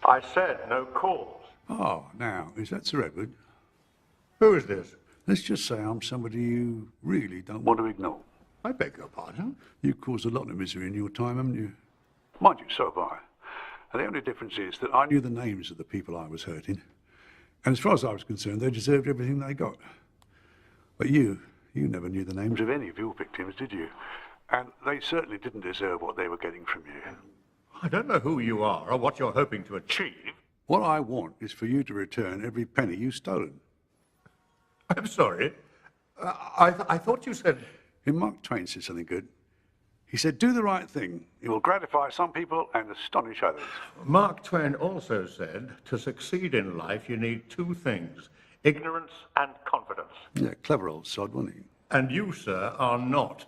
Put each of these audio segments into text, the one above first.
I said no calls. Oh, now, is that Sir Edward? Who is this? Let's just say I'm somebody you really don't want to ignore. I beg your pardon? You've caused a lot of misery in your time, haven't you? Mind you, so have I. And the only difference is that I knew the names of the people I was hurting. And as far as I was concerned, they deserved everything they got. But you never knew the names of any of your victims, did you? And they certainly didn't deserve what they were getting from you. I don't know who you are or what you're hoping to achieve. What I want is for you to return every penny you've stolen. I'm sorry. I thought you said... Mark Twain said something good. He said, do the right thing. It will gratify some people and astonish others. Mark Twain also said, to succeed in life, you need two things, ignorance and confidence. Yeah, clever old sod, wasn't he? And you, sir, are not.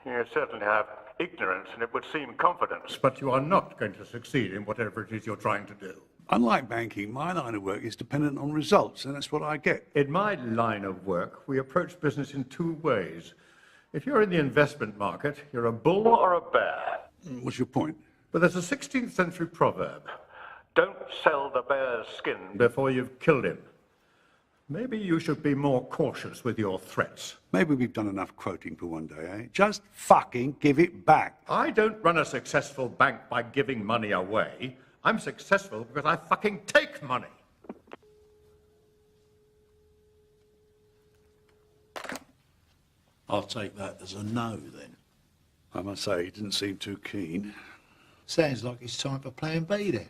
You certainly have ignorance, and it would seem confidence, but you are not going to succeed in whatever it is you're trying to do. Unlike banking, my line of work is dependent on results, and that's what I get. In my line of work, we approach business in two ways. If you're in the investment market, you're a bull or a bear. What's your point? But there's a 16th century proverb. Don't sell the bear's skin before you've killed him. Maybe you should be more cautious with your threats. Maybe we've done enough quoting for one day, eh? Just fucking give it back. I don't run a successful bank by giving money away. I'm successful because I fucking take money. I'll take that as a no, then. I must say, he didn't seem too keen. Sounds like it's time for plan B, then.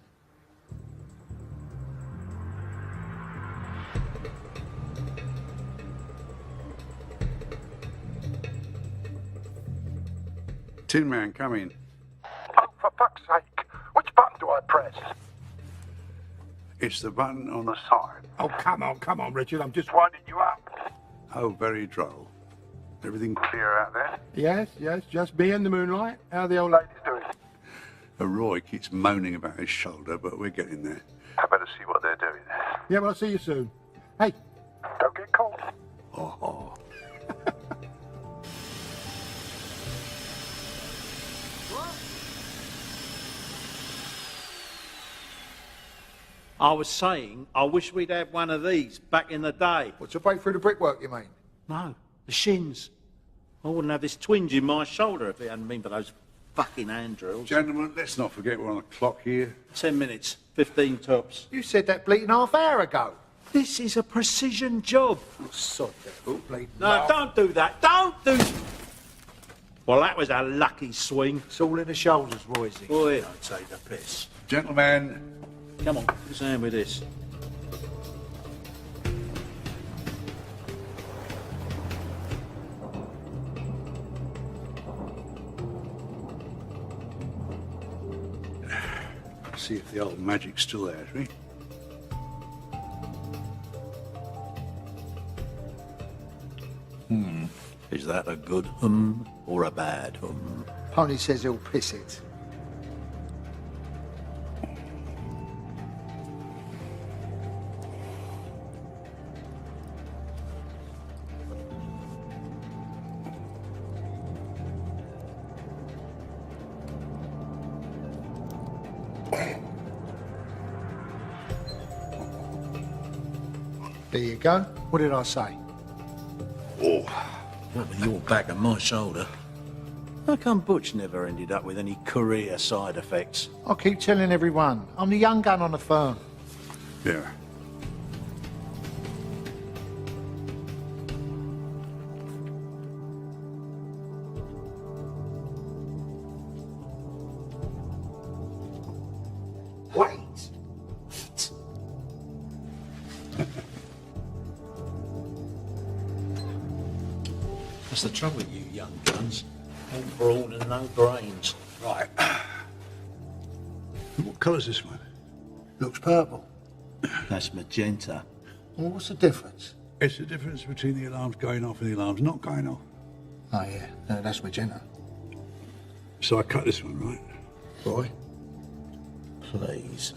Tin Man, come in. Oh, for fuck's sake. Which button do I press? It's the button on the side. Oh, come on, Richard. I'm just winding you up. Oh, very droll. Everything clear out there? Yes. Just me and the moonlight. How are the old ladies doing? Roy keeps moaning about his shoulder, but we're getting there. I better see what they're doing. Yeah, well, I'll see you soon. Hey, don't get cold. Oh. I was saying, I wish we'd had one of these back in the day. What's to break through the brickwork, you mean? No, the shins. I wouldn't have this twinge in my shoulder if it hadn't been for those fucking hand drills. Gentlemen, let's not forget we're on the clock here. 10 minutes, 15 tops. You said that bleating half hour ago. This is a precision job. Oh, sod that boot bleeding. No, don't do that. Don't do... Well, that was a lucky swing. It's all in the shoulders, Roysy. Boy, don't take the piss. Gentlemen. Come on, what's the hand with this? See if the old magic's still there, shall we? Is that a good or a bad Pony says he'll piss it. There you go. What did I say? What with your back and my shoulder? How come Butch never ended up with any career side effects? I keep telling everyone, I'm the young gun on the firm. Yeah. Wait. That's the trouble with you young guns. All brawn and no brains. Right. What colour's this one? Looks purple. That's magenta. Well, what's the difference? It's the difference between the alarms going off and the alarms not going off. Oh, yeah. No, that's magenta. So I cut this one, right? Roy? Please.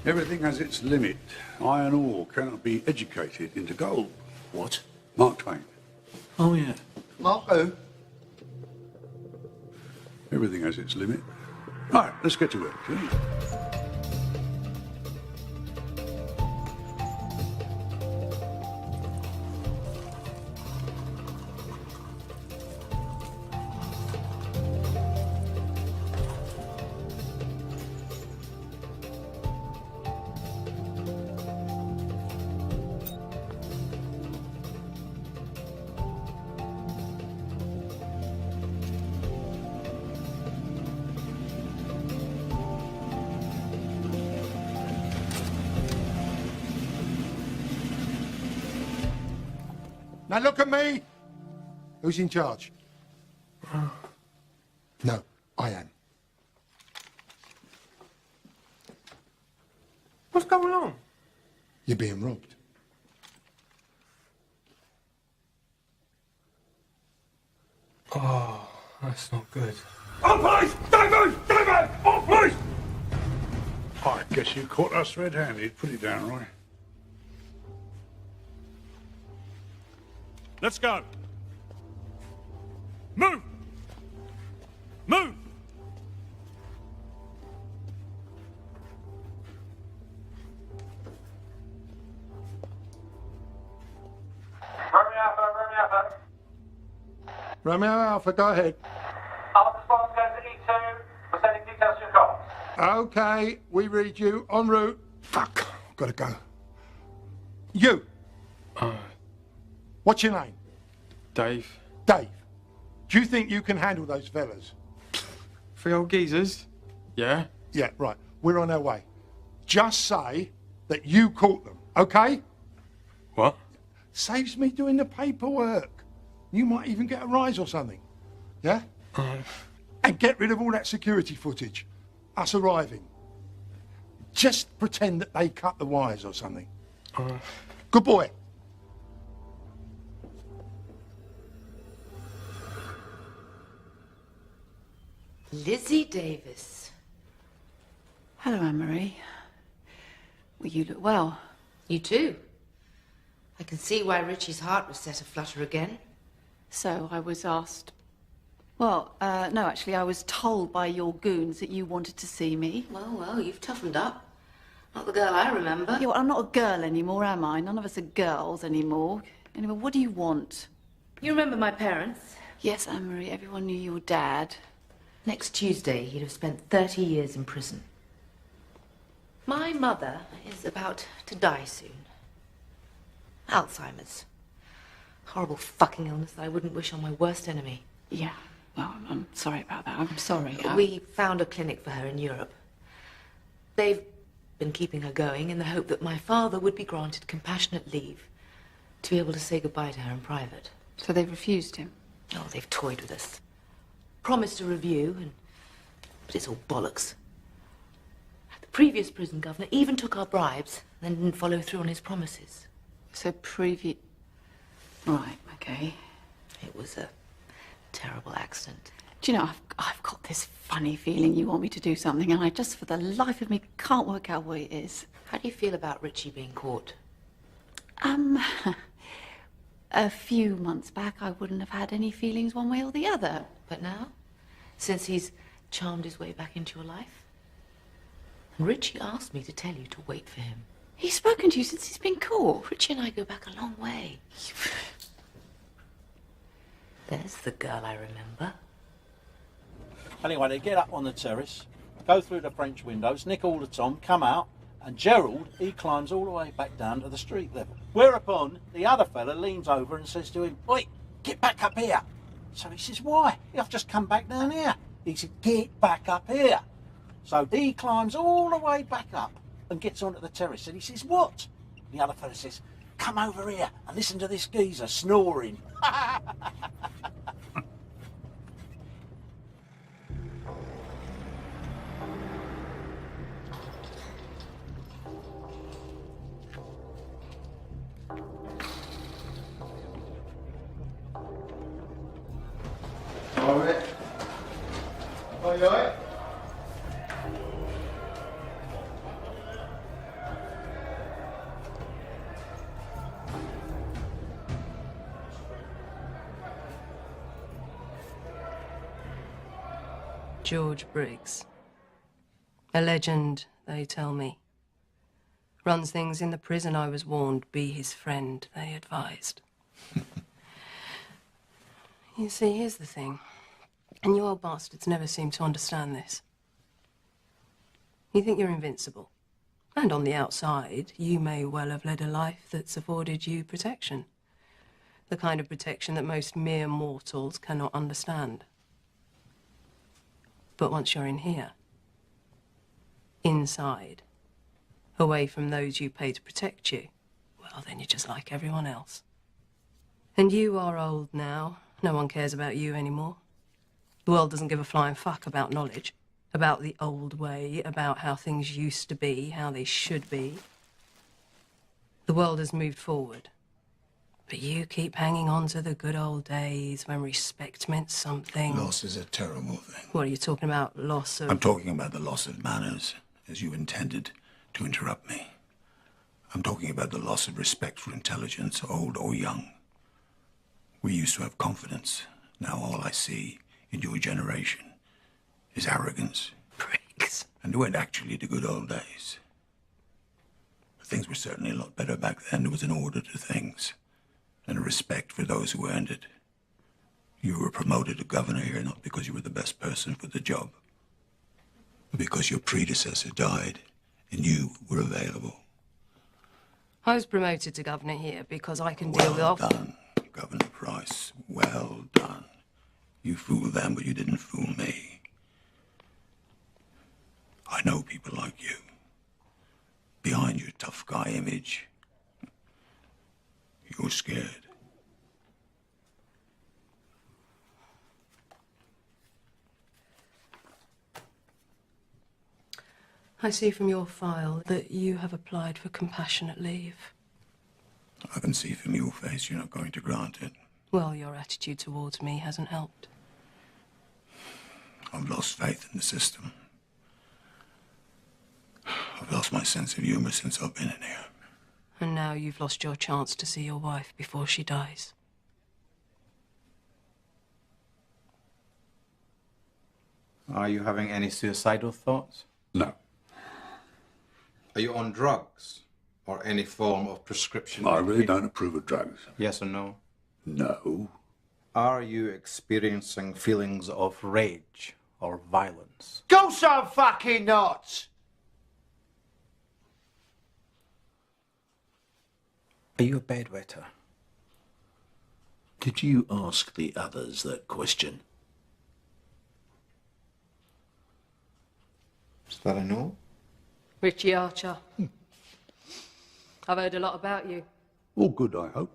Everything has its limit. Iron ore cannot be educated into gold. What? Mark Twain. Oh, yeah. Mark who? Everything has its limit. Right, let's get to work, shall we? Now look at me. Who's in charge? No, I am. What's going on? You're being robbed. Oh, that's not good. Oh, police! David! David! Oh, police! I guess you caught us red-handed. Put it down, Roy. Let's go. Move! Move! Romeo Alpha, go ahead. Our response goes to E2. We're sending details to your comms. Okay, we read you. En route. Fuck, gotta go. You. What's your name? Dave. Dave. Do you think you can handle those fellas? 3 old geezers? Yeah. Yeah, right. We're on our way. Just say that you caught them, okay? What? Saves me doing the paperwork. You might even get a rise or something. Yeah? And get rid of all that security footage. Us arriving. Just pretend that they cut the wires or something. Good boy. Lizzie Davis. Hello, Anne-Marie. Well, you look well. You too. I can see why Richie's heart was set aflutter again. So I was asked... Well, no, actually, I was told by your goons that you wanted to see me. Well, you've toughened up. Not the girl I remember. Yeah, well, I'm not a girl anymore, am I? None of us are girls anymore. Anyway, what do you want? You remember my parents? Yes, Anne-Marie, everyone knew your dad. Next Tuesday, he'd have spent 30 years in prison. My mother is about to die soon. Alzheimer's. Horrible fucking illness that I wouldn't wish on my worst enemy. Yeah, well, I'm sorry about that. I'm sorry. We found a clinic for her in Europe. They've been keeping her going in the hope that my father would be granted compassionate leave to be able to say goodbye to her in private. So they've refused him? Oh, they've toyed with us. Promised a review, but it's all bollocks. The previous prison governor even took our bribes, then didn't follow through on his promises. So Right, okay. It was a terrible accident. Do you know, I've got this funny feeling you want me to do something, and I just, for the life of me, can't work out what it is. How do you feel about Richie being caught? A few months back, I wouldn't have had any feelings one way or the other. But now? Since he's charmed his way back into your life? And Richie asked me to tell you to wait for him. He's spoken to you since he's been caught. Richie and I go back a long way. There's the girl I remember. Anyway, they get up on the terrace, go through the French windows, nick all the Tom, come out, and Gerald, he climbs all the way back down to the street level. Whereupon, the other fella leans over and says to him, "Oi, get back up here." So he says, "Why? I've just come back down here." He said, "Get back up here." So he climbs all the way back up and gets onto the terrace, and he says, "What?" The other fella says, "Come over here and listen to this geezer snoring." All right. Are you all right? George Briggs. A legend, they tell me. Runs things in the prison, I was warned. Be his friend, they advised. You see, here's the thing. And you old bastards never seem to understand this. You think you're invincible. And on the outside, you may well have led a life that's afforded you protection. The kind of protection that most mere mortals cannot understand. But once you're in here, inside, away from those you pay to protect you, well, then you're just like everyone else. And you are old now. No one cares about you anymore. The world doesn't give a flying fuck about knowledge, about the old way, about how things used to be, how they should be. The world has moved forward. But you keep hanging on to the good old days when respect meant something. Loss is a terrible thing. What are you talking about, loss of... I'm talking about the loss of manners, as you intended to interrupt me. I'm talking about the loss of respect for intelligence, old or young. We used to have confidence. Now all I see in your generation is arrogance. Pricks. And it weren't actually the good old days. But things were certainly a lot better back then. There was an order to things and a respect for those who earned it. You were promoted to governor here not because you were the best person for the job, but because your predecessor died and you were available. I was promoted to governor here because I can deal with... Well done, Governor Price. Well done. You fooled them, but you didn't fool me. I know people like you. Behind your tough guy image, you're scared. I see from your file that you have applied for compassionate leave. I can see from your face you're not going to grant it. Well, your attitude towards me hasn't helped. I've lost faith in the system. I've lost my sense of humor since I've been in here. And now you've lost your chance to see your wife before she dies. Are you having any suicidal thoughts? No. Are you on drugs or any form of prescription? I really don't approve of drugs. Yes or no? No. Are you experiencing feelings of rage or violence? Go some fucking nuts! Are you a bedwetter? Did you ask the others that question? Is that a no? Richie Archer. I've heard a lot about you. All good, I hope.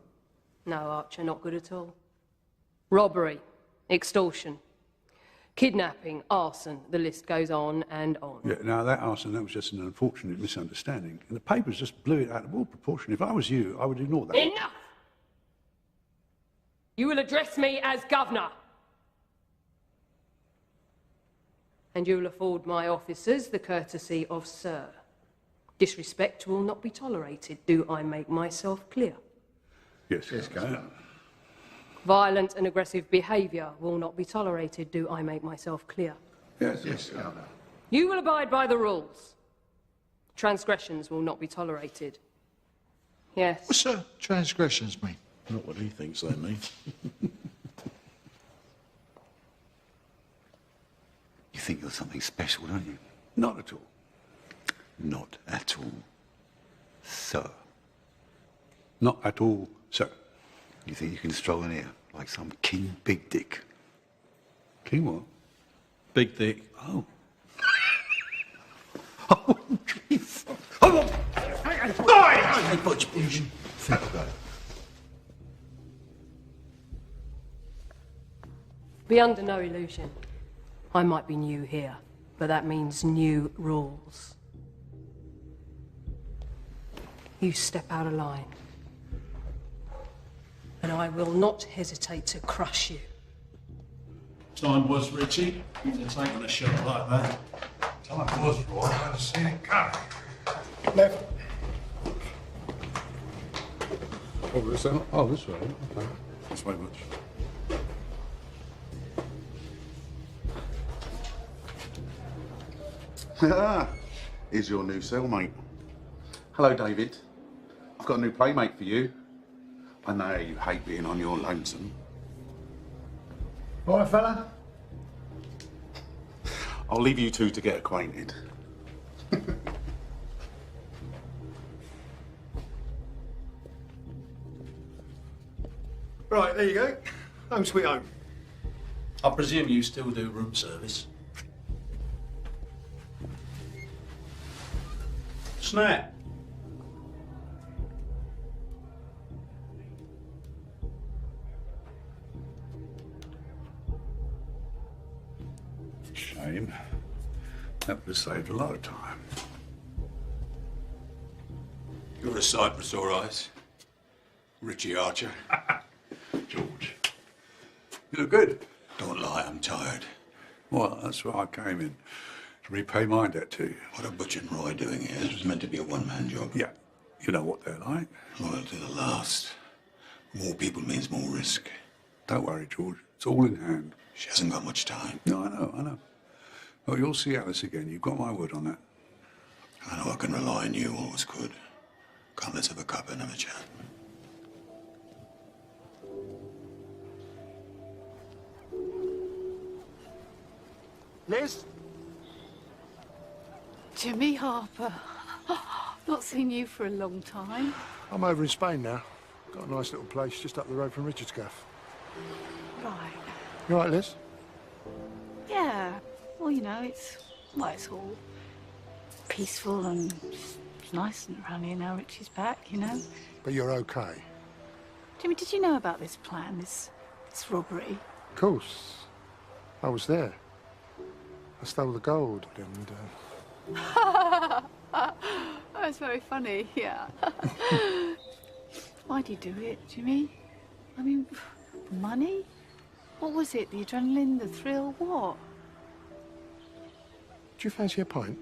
No, Archer, not good at all. Robbery, extortion, kidnapping, arson, the list goes on and on. Yeah, now that arson, that was just an unfortunate misunderstanding. And the papers just blew it out of all proportion. If I was you, I would ignore that. Enough! You will address me as governor. And you will afford my officers the courtesy of sir. Disrespect will not be tolerated. Do I make myself clear? Yes, yes, Governor. Violent and aggressive behaviour will not be tolerated. Do I make myself clear? Yes, yes, Governor. You will abide by the rules. Transgressions will not be tolerated. Yes. What's transgressions mean? Not what he thinks they mean. You think you're something special, don't you? Not at all. Not at all, sir. Not at all, sir. You think you can stroll in here like some king big dick? King what? Big dick. Oh. Oh, Jesus. Oh, Hey, Butch. Think about it. Be under no illusion. I might be new here, but that means new rules. You step out of line, and I will not hesitate to crush you. Time was, Richie. You'd have taken a shot like that. Time was, Roy. I hadn't seen it coming. Left. Oh, this way. Oh, this way. Okay. This way, Butch. Here's your new cellmate. Hello, David. I've got a new playmate for you. I know you hate being on your lonesome. All right, fella? I'll leave you two to get acquainted. Right, there you go. Home sweet home. I presume you still do room service. Snap. Shame. That would have saved a lot of time. You're a sight for sore eyes. Richie Archer. George. You look good. Don't lie, I'm tired. Well, that's why I came in. To repay my debt to you. What are Butch and Roy doing here? This was meant to be a one-man job. Yeah. You know what they're like. Loyal to the last. More people means more risk. Don't worry, George. It's all in hand. She hasn't got much time. No, I know. Oh, you'll see Alice again. You've got my word on that. I know I can rely on you, always could. Come, let's have a cup and have a chat. Liz? Jimmy Harper. Not seen you for a long time. I'm over in Spain now. Got a nice little place just up the road from Richard's gaff. Right. You all right, Liz? Yeah. Well, you know, it's all peaceful and it's nice around here now Richie's back, you know. But you're okay? Jimmy, did you know about this plan, this robbery? Of course. I was there. I stole the gold and... That's very funny, yeah. Why'd you do it, Jimmy? I mean, money? What was it? The adrenaline, the thrill, what? Do you fancy a pint?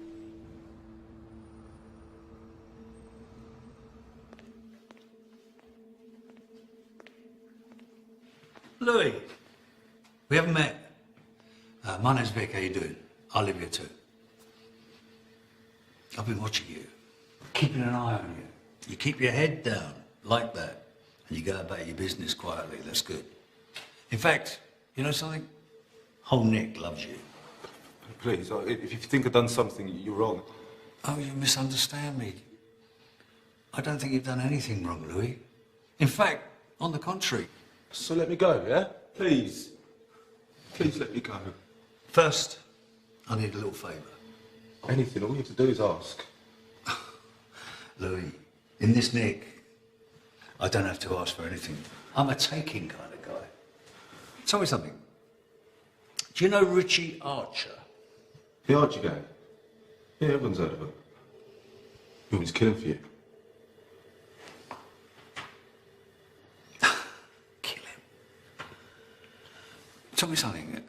Louis, we haven't met. My name's Vic, how you doing? I live here too. I've been watching you, keeping an eye on you. You keep your head down, like that, and you go about your business quietly, that's good. In fact, you know something? Whole Nick loves you. Please, if you think I've done something, you're wrong. Oh, you misunderstand me. I don't think you've done anything wrong, Louis. In fact, on the contrary. So let me go, yeah? Please. Please let me go. First, I need a little favour. Anything, all you have to do is ask. Louis, in this Nick, I don't have to ask for anything. I'm a taking kind of guy. Tell me something. Do you know Richie Archer? The Archie guy? Yeah, everyone's heard of him. You want me to kill him for you? Kill him? Tell me something.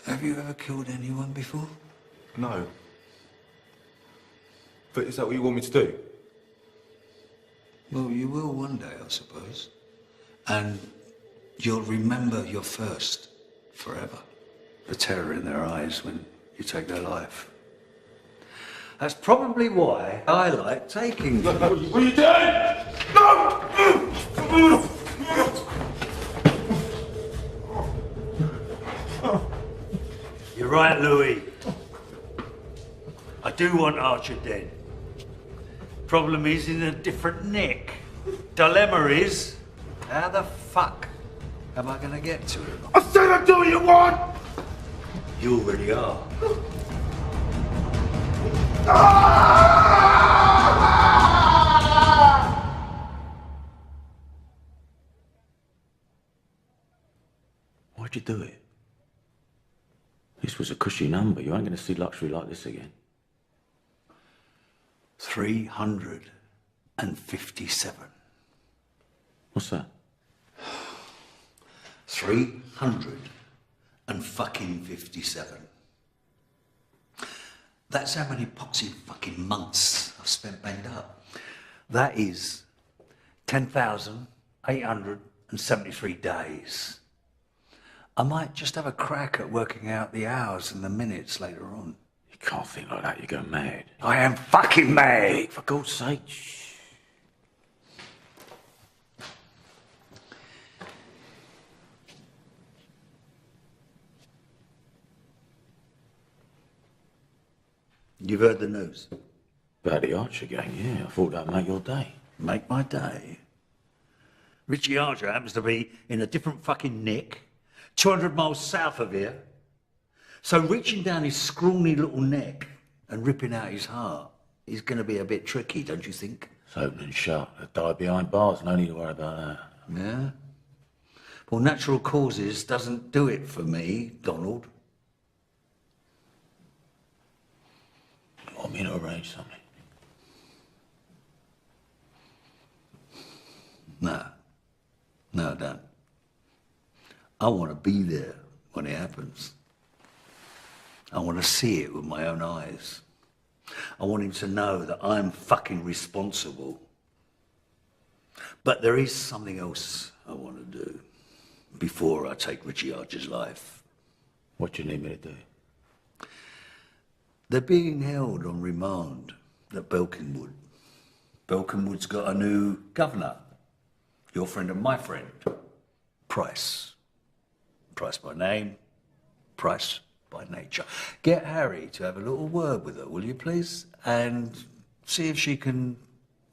Have you ever killed anyone before? No. But is that what you want me to do? Well, you will one day, I suppose. And you'll remember your first forever. The terror in their eyes when you take their life. That's probably why I like taking them. What are you doing? No! You're right, Louis. I do want Archer dead. Problem is in a different Nick. Dilemma is, how the fuck am I gonna get to him? I said I'd do what you want! You already are. Why'd you do it? This was a cushy number. You ain't going to see luxury like this again. 357. What's that? 357. That's how many poxy fucking months I've spent banged up. That is 10,873 days. I might just have a crack at working out the hours and the minutes later on. You can't think like that, you go mad. I am fucking mad! Vic, for God's sake, shh. You've heard the news? About the Archer gang, yeah. I thought that'd make your day. Make my day. Richie Archer happens to be in a different fucking nick, 200 miles south of here. So reaching down his scrawny little neck and ripping out his heart is going to be a bit tricky, don't you think? It's open and shut. They'll die behind bars. No need to worry about that. Yeah? Well, natural causes doesn't do it for me, Donald. You want me to arrange something? No, I don't. I want to be there when it happens. I want to see it with my own eyes. I want him to know that I'm fucking responsible. But there is something else I want to do before I take Richie Archer's life. What do you need me to do? They're being held on remand at 𝘔𝘰𝘷𝘪𝘦𝘴. 𝘔𝘰𝘷𝘪𝘰𝘷𝘪𝘦 got a new governor. Your friend and my friend. Price. Price by name, Price by nature. Get Harry to have a little word with her, will you please? And see if she can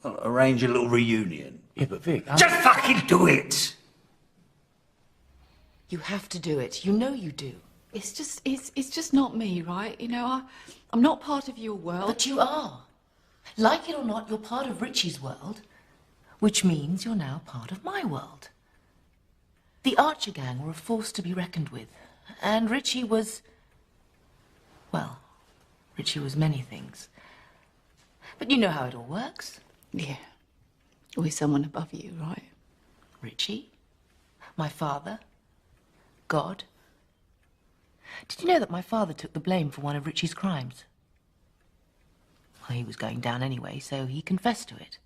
arrange a little reunion. Yeah, but Vic... Just fucking do it! You have to do it. You know you do. It's just not me, right? You know, I'm not part of your world. But you are. Like it or not, you're part of Richie's world, which means you're now part of my world. The Archer gang were a force to be reckoned with, and Richie was... well, Richie was many things. But you know how it all works. Yeah. Always someone above you, right? Richie, my father, God. Did you know that my father took the blame for one of Richie's crimes? Well, he was going down anyway, so he confessed to it.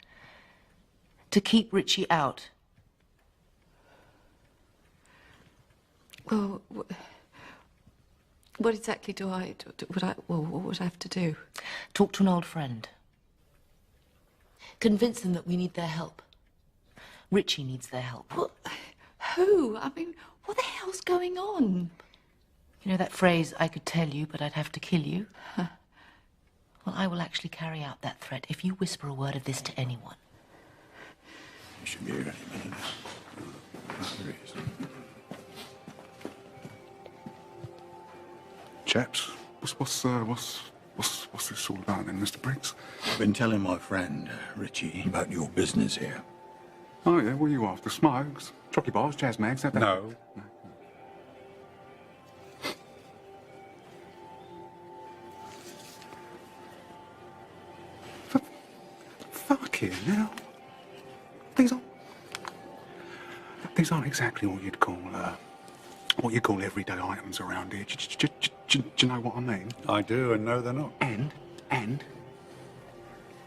To keep Richie out. Well, what exactly what would I have to do? Talk to an old friend. Convince them that we need their help. Richie needs their help. Well, who? I mean, what the hell's going on? You know that phrase, I could tell you, but I'd have to kill you? Huh. Well, I will actually carry out that threat if you whisper a word of this to anyone. You should be here any minute now. There he is. Chaps, what's this all about then, Mr. Briggs? I've been telling my friend, Richie, about your business here. Oh, yeah, what are you after? Smokes? Chocolate bars, jazz mags? No. Fucking hell. These aren't exactly what you'd call everyday items around here. Do you know what I mean? I do, and no, they're not. And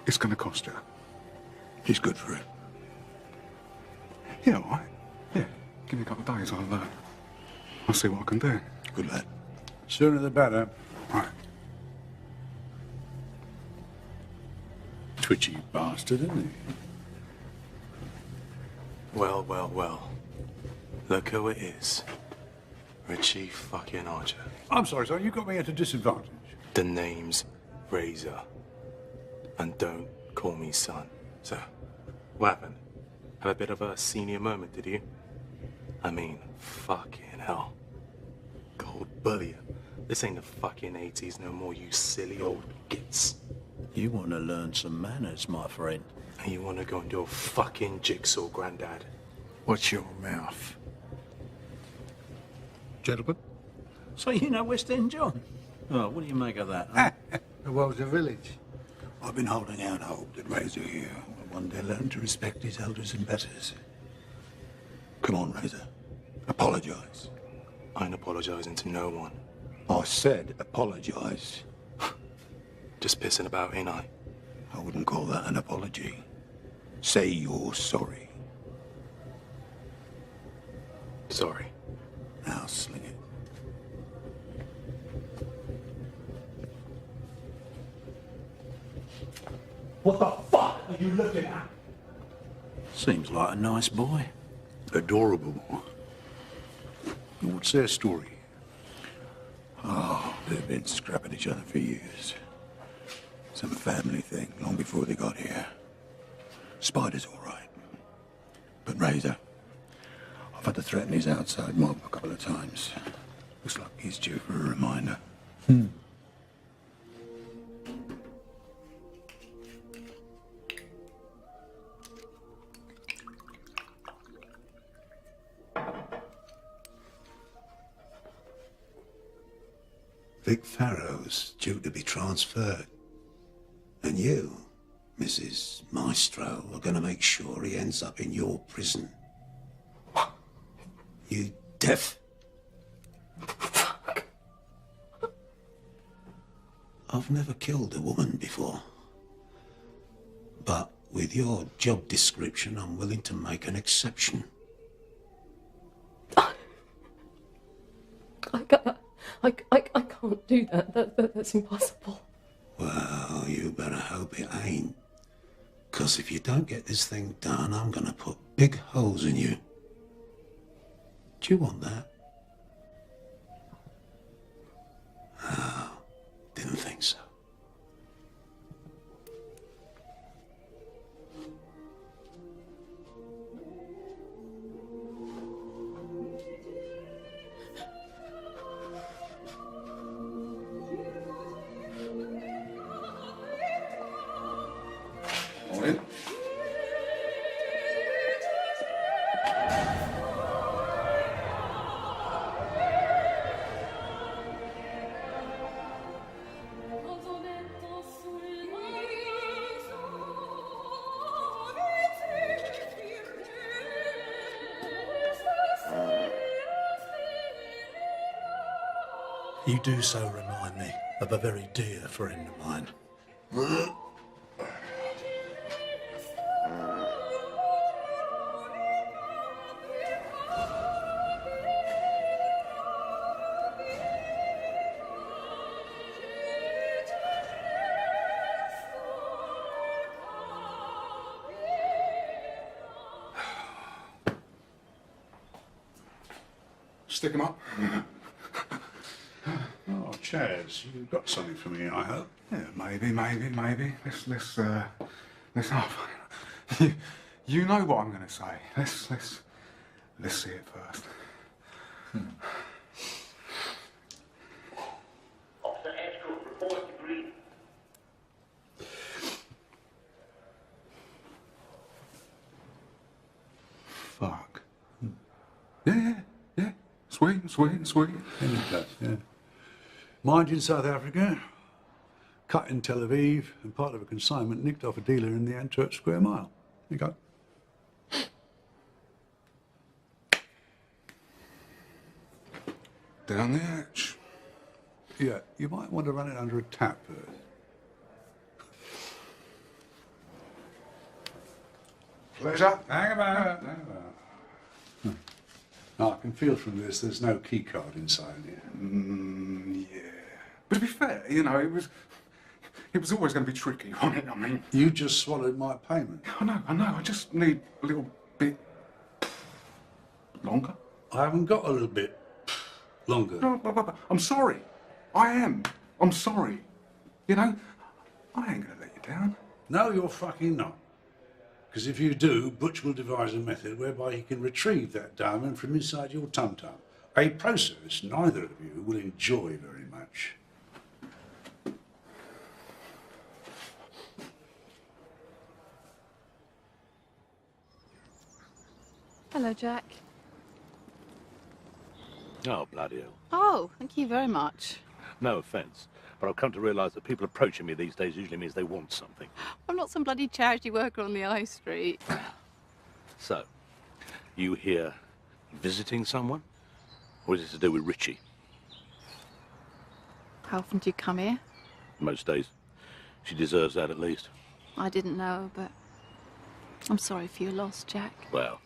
it's going to cost you. He's good for it. Yeah, all right. Yeah, give me a couple of days. I'll see what I can do. Good lad. Sooner the better. Right. Twitchy bastard, isn't he? Well, well, well. Look who it is. Richie fucking Archer. I'm sorry, sir. You got me at a disadvantage. The name's Razor. And don't call me son. So, what happened? Have a bit of a senior moment, did you? I mean, fucking hell. Gold bullion. This ain't the fucking 80s no more, you silly old gits. You want to learn some manners, my friend. And you want to go and do a fucking jigsaw, Grandad. Watch your mouth. Gentlemen? So you know West End John? Oh, what do you make of that, huh? The world's a village. I've been holding out hope that Razor here will one day learn to respect his elders and betters. Come on, Razor. Apologize. I ain't apologizing to no one. I said apologize. Just pissing about, ain't I? I wouldn't call that an apology. Say you're sorry. Sorry. Now sling it. What the fuck are you looking at? Seems like a nice boy. Adorable. What's their story? Oh, they've been scrapping each other for years. Some family thing, long before they got here. Spider's all right. But Razor, I've had to threaten his outside mob a couple of times. Looks like he's due for a reminder. Vic Farrow's due to be transferred. And you, Mrs. Maestro, are going to make sure he ends up in your prison. You deaf? I've never killed a woman before. But with your job description, I'm willing to make an exception. I can't do that. That's impossible. Well, you better hope it ain't. 'Cause if you don't get this thing done, I'm gonna put big holes in you. Do you want that? Oh, didn't think so. Morning. You do so remind me of a very dear friend of mine. Stick 'em up. Oh, Chaz, you've got something for me, I hope. Yeah, maybe. Let's you know what I'm going to say. Let's see it first. Fuck. Yeah. Sweet. Yeah. Mined in South Africa, cut in Tel Aviv, and part of a consignment nicked off a dealer in the Antwerp Square Mile. There you go. Down the hatch. Yeah, you might want to run it under a tap first. Pleasure. Hang about. Now, I can feel from this there's no key card inside here. Yeah. But to be fair, you know, it was always going to be tricky, wasn't it? I mean... You just swallowed my payment. I know. I just need a little bit... longer. I haven't got a little bit longer. No, I'm sorry. I am. I'm sorry. You know, I ain't going to let you down. No, you're fucking not. Because if you do, Butch will devise a method whereby he can retrieve that diamond from inside your tum-tum. A process neither of you will enjoy very much. Hello, Jack. Oh, bloody hell. Oh, thank you very much. No offence, but I've come to realise that people approaching me these days usually means they want something. I'm not some bloody charity worker on the high street. So, you here visiting someone? Or is it to do with Richie? How often do you come here? Most days. She deserves that at least. I didn't know, but I'm sorry for your loss, Jack. Well,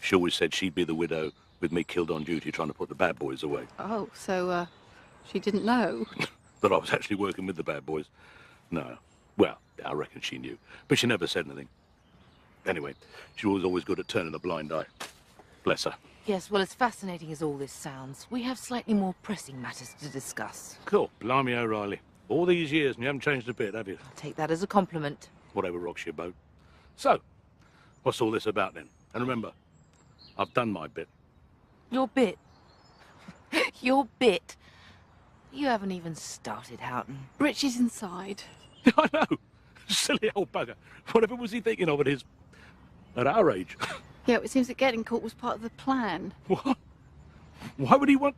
she always said she'd be the widow with me killed on duty trying to put the bad boys away. Oh, so, she didn't know? That I was actually working with the bad boys. No. Well, I reckon she knew, but she never said anything. Anyway, she was always good at turning a blind eye. Bless her. Yes, well, as fascinating as all this sounds, we have slightly more pressing matters to discuss. Cool. Blimey, O'Reilly. All these years and you haven't changed a bit, have you? I'll take that as a compliment. Whatever rocks your boat. So, what's all this about then? And remember, I've done my bit. Your bit? Your bit? You haven't even started, Houghton. Richie's inside. I know. Silly old bugger. Whatever was he thinking of at our age? Yeah, it seems that getting caught was part of the plan. What? Why would he want...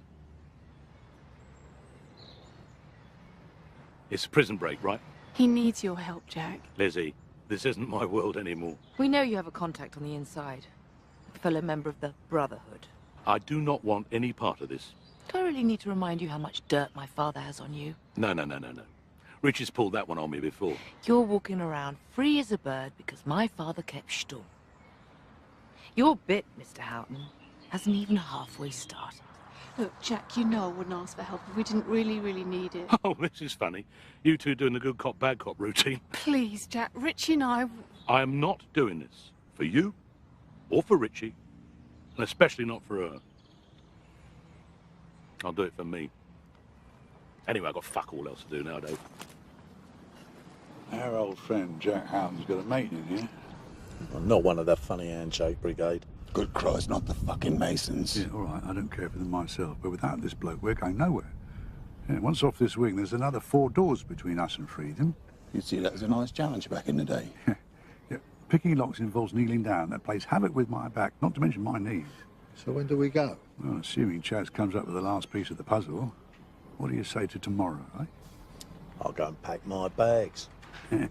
It's a prison break, right? He needs your help, Jack. Lizzie, this isn't my world anymore. We know you have a contact on the inside. A fellow member of the Brotherhood. I do not want any part of this. Do I really need to remind you how much dirt my father has on you? No. Richie's pulled that one on me before. You're walking around free as a bird because my father kept stum. Your bit, Mr. Houghton, hasn't even halfway started. Look, Jack, you know I wouldn't ask for help if we didn't really need it. Oh, this is funny. You two doing the good cop, bad cop routine. Please, Jack, Richie and I... I am not doing this for you or for Richie, and especially not for her. I'll do it for me. Anyway, I've got fuck all else to do nowadays. Our old friend Jack Houghton's got a mate in here. Well, not one of the funny handshake brigade. Good Christ, not the fucking Masons. Yeah, all right, I don't care for them myself, but without this bloke, we're going nowhere. Yeah, once off this wing, there's another 4 doors between us and freedom. You'd see that as a nice challenge back in the day. Yeah, picking locks involves kneeling down. That plays havoc with my back, not to mention my knees. So when do we go? Well, assuming Chaz comes up with the last piece of the puzzle, what do you say to tomorrow, eh? I'll go and pack my bags. Yeah.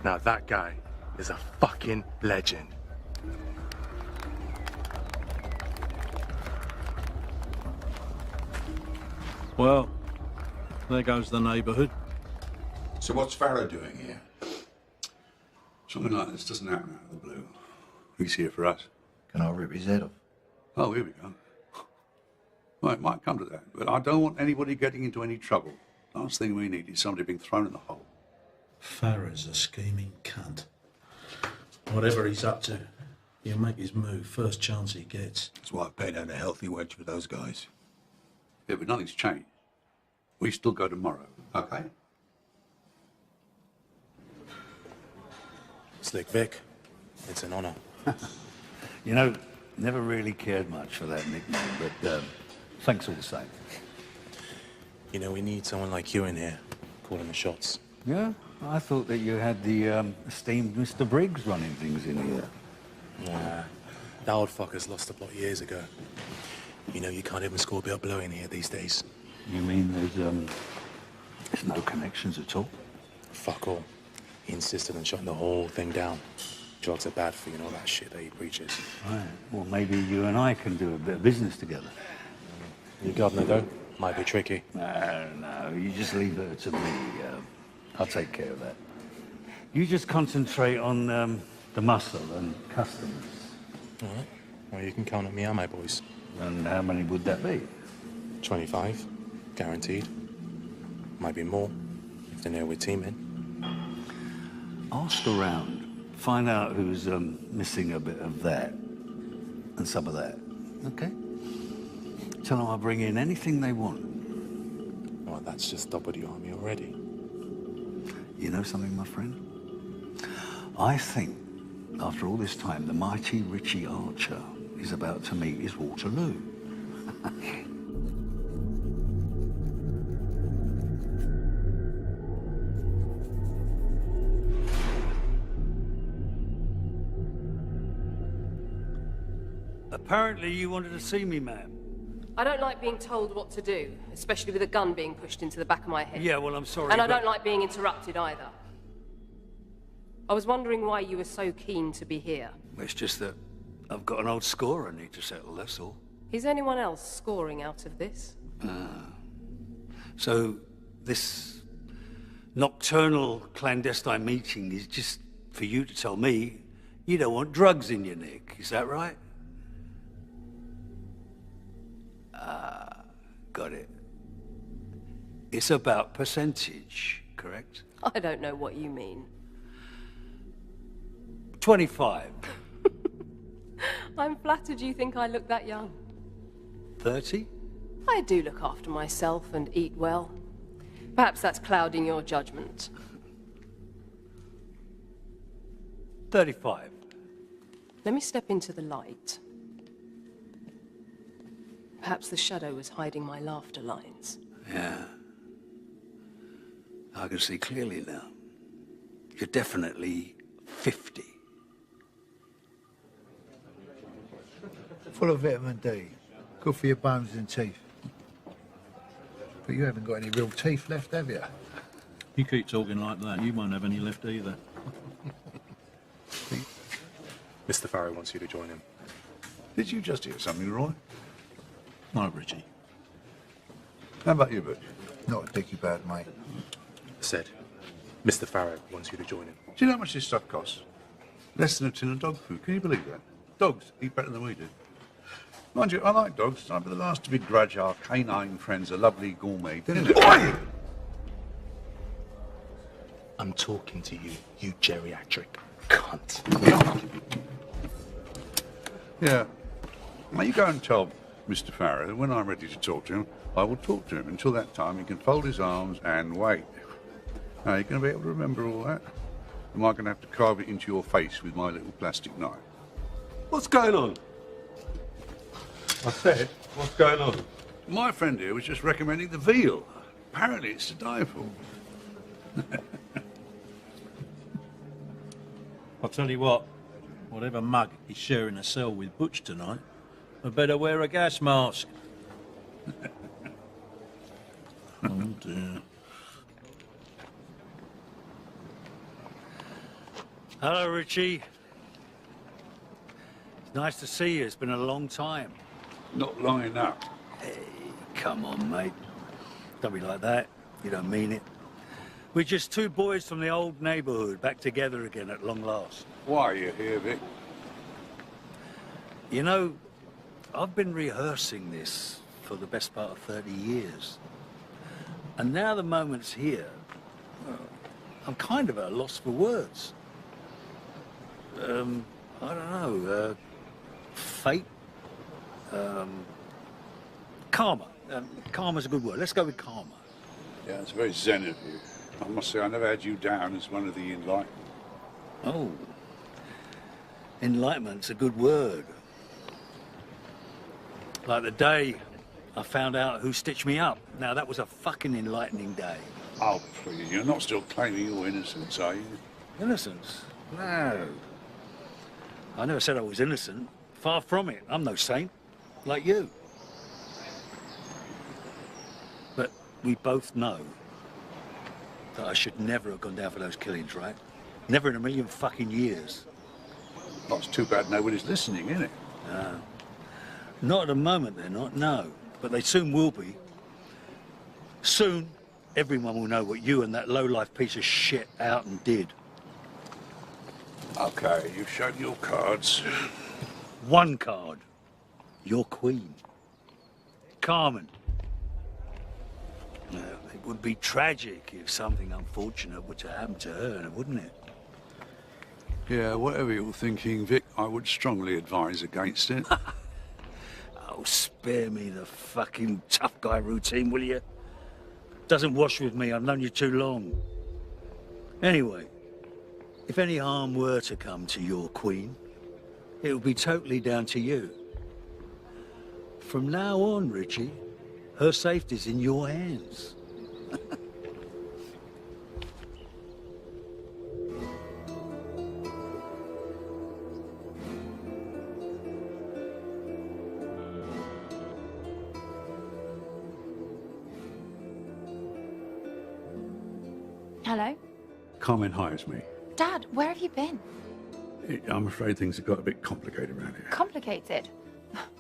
Now that guy is a fucking legend. Well, there goes the neighbourhood. So what's Farrow doing here? Something like this doesn't happen out of the blue. He's here for us. Can I rip his head off? Oh, here we go. Well, it might come to that, but I don't want anybody getting into any trouble. Last thing we need is somebody being thrown in the hole. Farrow's a scheming cunt. Whatever he's up to, he'll make his move first chance he gets. That's why I paid out a healthy wage for those guys. Yeah, but nothing's changed. We still go tomorrow, okay? Slick Vic, it's an honour. You know, never really cared much for that nickname, but thanks all the same. You know, we need someone like you in here, calling the shots. Yeah? I thought that you had the esteemed Mr. Briggs running things in here. Nah, that old fucker's lost the plot years ago. You know, you can't even score a bit of blow in here these days. You mean there's no connections at all? Fuck all. He insisted on shutting the whole thing down. Drugs are bad for you and all that shit that he preaches. Right. Well, maybe you and I can do a bit of business together. Your governor, though, might be tricky. No, you just leave it to me. I'll take care of that. You just concentrate on the muscle and customers. All right. Well, you can count on me and my boys. And how many would that be? 25, guaranteed. Might be more, if they know we're teaming. Ask around. Find out who's missing a bit of that and some of that, okay? Tell them I'll bring in anything they want. Well, that's just doubled your army already. You know something, my friend? I think, after all this time, the mighty Richie Archer is about to meet his Waterloo. Apparently you wanted to see me, ma'am. I don't like being told what to do, especially with a gun being pushed into the back of my head. Yeah, well, I'm sorry, And I but- don't like being interrupted either. I was wondering why you were so keen to be here. It's just that I've got an old score I need to settle, that's all. Is anyone else scoring out of this? So, this nocturnal clandestine meeting is just for you to tell me you don't want drugs in your nick, is that right? Got it. It's about percentage, correct? I don't know what you mean. 25. I'm flattered you think I look that young. 30? I do look after myself and eat well. Perhaps that's clouding your judgment. 35. Let me step into the light. Perhaps the shadow was hiding my laughter lines. Yeah. I can see clearly now. You're definitely 50. Full of vitamin D. Good for your bones and teeth. But you haven't got any real teeth left, have you? You keep talking like that, you won't have any left either. Mr. Farrow wants you to join him. Did you just hear something, Roy? No, Richie. How about you, Butch? Not a dicky bad, mate. Said, Mr. Farrow wants you to join him. Do you know how much this stuff costs? Less than a tin of dog food. Can you believe that? Dogs eat better than we do. Mind you, I like dogs. I'd be the last to begrudge our canine friends a lovely gourmet dinner. I'm talking to you, you geriatric cunt. Yeah. Now you go and tell Mr. Farrow that when I'm ready to talk to him, I will talk to him. Until that time, he can fold his arms and wait. Now, you're going to be able to remember all that? Am I going to have to carve it into your face with my little plastic knife? What's going on? I said, what's going on? My friend here was just recommending the veal. Apparently it's to die for. I'll tell you what, whatever mug is sharing a cell with Butch tonight, I better wear a gas mask. Oh dear. Hello, Richie. It's nice to see you. It's been a long time. Not long enough. Hey, come on, mate. Don't be like that. You don't mean it. We're just two boys from the old neighborhood back together again at long last. Why are you here, Vic? You know, I've been rehearsing this for the best part of 30 years. And now the moment's here. Well, I'm kind of at a loss for words. I don't know, fate? Karma. Karma's a good word. Let's go with karma. Yeah, it's very zen of you. I must say, I never had you down as one of the enlightened. Oh. Enlightenment's a good word. Like the day I found out who stitched me up. Now, that was a fucking enlightening day. Oh, please, you're not still claiming your innocence, are you? Innocence? No. I never said I was innocent. Far from it. I'm no saint. Like you. But we both know that I should never have gone down for those killings, right? Never in a million fucking years. Well, it's too bad nobody's listening, isn't it? Not at the moment, they're not, no. But they soon will be. Soon, everyone will know what you and that low-life piece of shit out and did. Okay, you've shown your cards. One card. Your queen. Carmen. Now, it would be tragic if something unfortunate were to happen to her, wouldn't it? Yeah, whatever you're thinking, Vic, I would strongly advise against it. Oh, spare me the fucking tough guy routine, will you? Doesn't wash with me, I've known you too long. Anyway, if any harm were to come to your queen, it would be totally down to you. From now on, Richie, her safety's in your hands. Hello? Carmen hires me. Dad, where have you been? I'm afraid things have got a bit complicated around here. Complicated?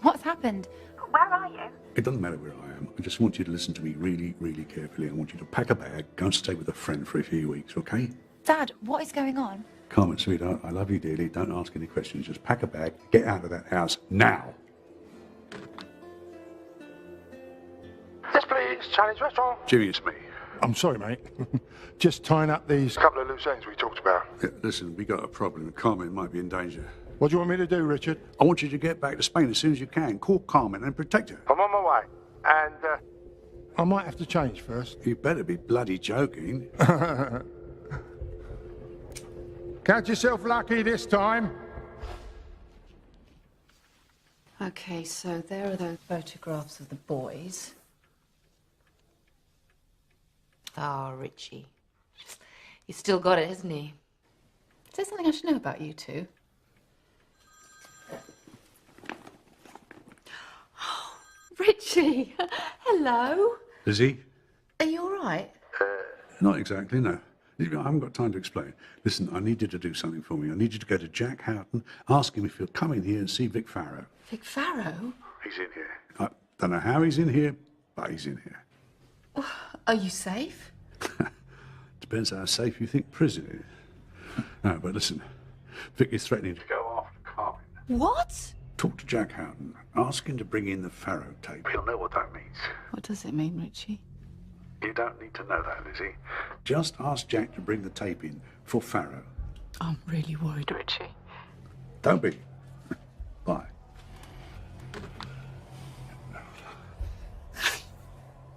What's happened? Where are you? It doesn't matter where I am. I just want you to listen to me really, really carefully. I want you to pack a bag, go and stay with a friend for a few weeks, okay? Dad, what is going on? Carmen, sweetheart, I love you dearly. Don't ask any questions. Just pack a bag, get out of that house now. Yes, please. Chinese restaurant. Jimmy, it's me. I'm sorry, mate. Just tying up these couple of loose ends we talked about. Yeah, listen, we got a problem. Carmen might be in danger. What do you want me to do, Richard? I want you to get back to Spain as soon as you can. Call Carmen and protect her. I'm on my way. And, I might have to change first. You better be bloody joking. Count yourself lucky this time. Okay, so there are those photographs of the boys. Ah, Richie. He's still got it, hasn't he? Is there something I should know about you two? Oh, Richie! Hello! Lizzie? Are you all right? Not exactly, no. I haven't got time to explain. Listen, I need you to do something for me. I need you to go to Jack Houghton, ask him if he'll come in here and see Vic Farrow. Vic Farrow? He's in here. I don't know how he's in here, but he's in here. Are you safe? Depends how safe you think prison is. No, but listen, Vic is threatening to go after Carmen. What? Talk to Jack Houghton. Ask him to bring in the Farrow tape. He'll know what that means. What does it mean, Richie? You don't need to know that, Lizzie. Just ask Jack to bring the tape in for Farrow. I'm really worried, Richie. Don't be. Bye.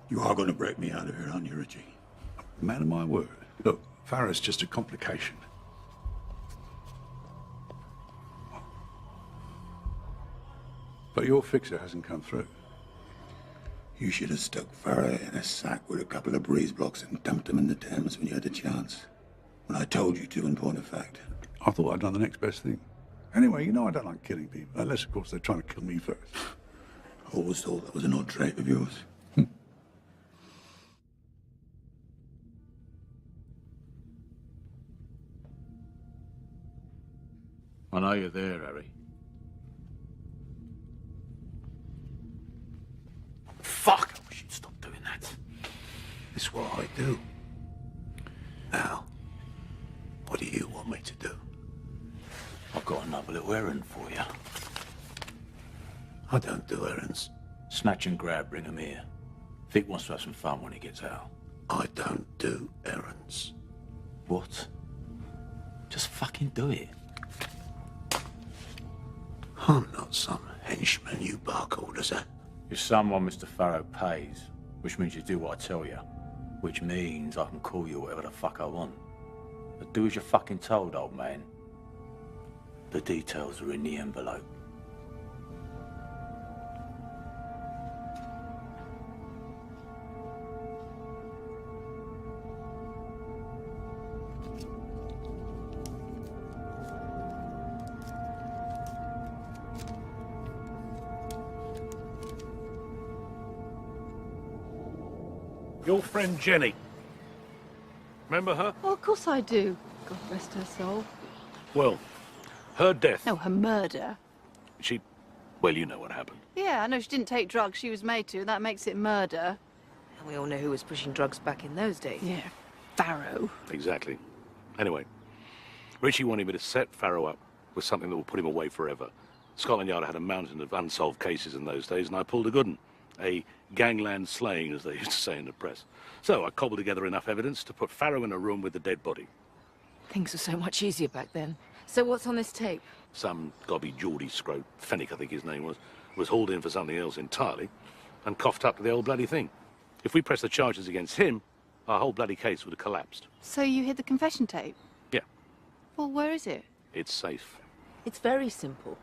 You are going to break me out of here, aren't you, Richie? Man of my word. Look, Farrow's just a complication. But your fixer hasn't come through. You should have stuck Farrow in a sack with a couple of breeze blocks and dumped him in the Thames when you had the chance. When I told you to, in point of fact. I thought I'd done the next best thing. Anyway, you know I don't like killing people, unless, of course, they're trying to kill me first. I always thought that was an odd trait of yours. I know you're there, Harry. Fuck! I wish you'd stop doing that. It's what I do. Now, what do you want me to do? I've got another little errand for you. I don't do errands. Snatch and grab, bring him here. Vic wants to have some fun when he gets out. I don't do errands. What? Just fucking do it. I'm not some henchman you bark orders at. You're someone Mr. Farrow pays, which means you do what I tell you. Which means I can call you whatever the fuck I want. But do as you're fucking told, old man. The details are in the envelope. Your friend Jenny. Remember her? Oh, of course I do. God rest her soul. Well, her death. No, her murder. Well, you know what happened. Yeah, I know she didn't take drugs. She was made to. That makes it murder. And we all know who was pushing drugs back in those days. Yeah, Farrow. Exactly. Anyway, Richie wanted me to set Farrow up with something that will put him away forever. Scotland Yard had a mountain of unsolved cases in those days, and I pulled a good one. A gangland slaying, as they used to say in the press. So I cobbled together enough evidence to put Farrow in a room with the dead body. Things were so much easier back then. So what's on this tape? Some 𝘔𝘰𝘷𝘪𝘦, Fenwick I think his name was hauled in for something else entirely and coughed up to the old bloody thing. If we pressed the charges against him, our whole bloody case would have collapsed. So you hid the confession tape? Yeah. Well, where is it? It's safe. It's very simple.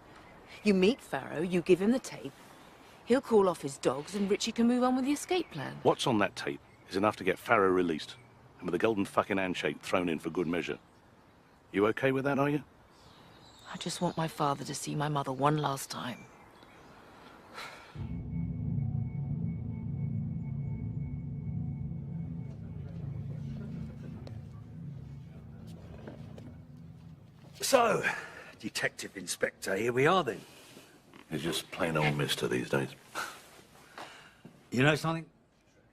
You meet Farrow, you give him the tape, he'll call off his dogs and Richie can move on with the escape plan. What's on that tape is enough to get Farrow released, and with a golden fucking handshake thrown in for good measure. You okay with that, are you? I just want my father to see my mother one last time. So, Detective Inspector, here we are then. He's just plain old mister these days. You know something?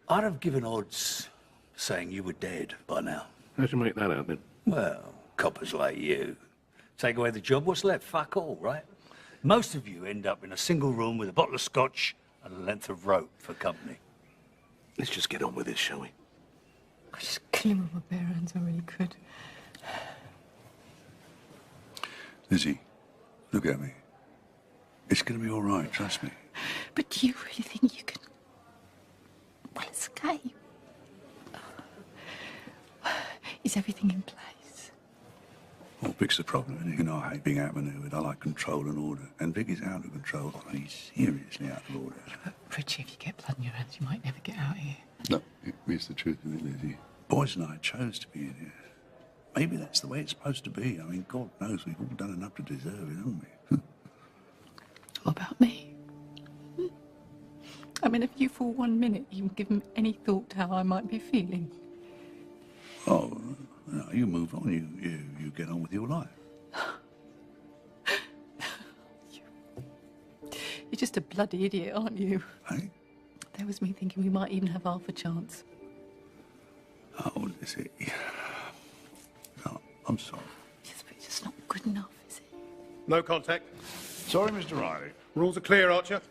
I'd have given odds saying you were dead by now. How'd you make that out, then? Well, coppers like you. Take away the job, what's left? Fuck all, right? Most of you end up in a single room with a bottle of scotch and a length of rope for company. Let's just get on with this, shall we? kill him with my bare hands, I really could. Lizzie, look at me. It's going to be all right, trust me. But do you really think you can, well, escape? Is everything in place? Well, Vic's the problem, and you know I hate being outmaneuvered. I like control and order. And Vic is out of control. He's seriously out of order. But Richie, if you get blood in your hands, you might never get out of here. No, it's the truth of it, Lizzie. Boys and I chose to be in here. Maybe that's the way it's supposed to be. I mean, God knows we've all done enough to deserve it, haven't we? What about me? I mean, if you for 1 minute even given any thought to how I might be feeling. Oh, no, you move on. You get on with your life. You're just a bloody idiot, aren't you? Hey? There was me thinking we might even have half a chance. Oh, Lizzie. No, I'm sorry. Yes, but it's just not good enough, is it? No contact. Sorry, Mr. Riley. Rules are clear, Archer.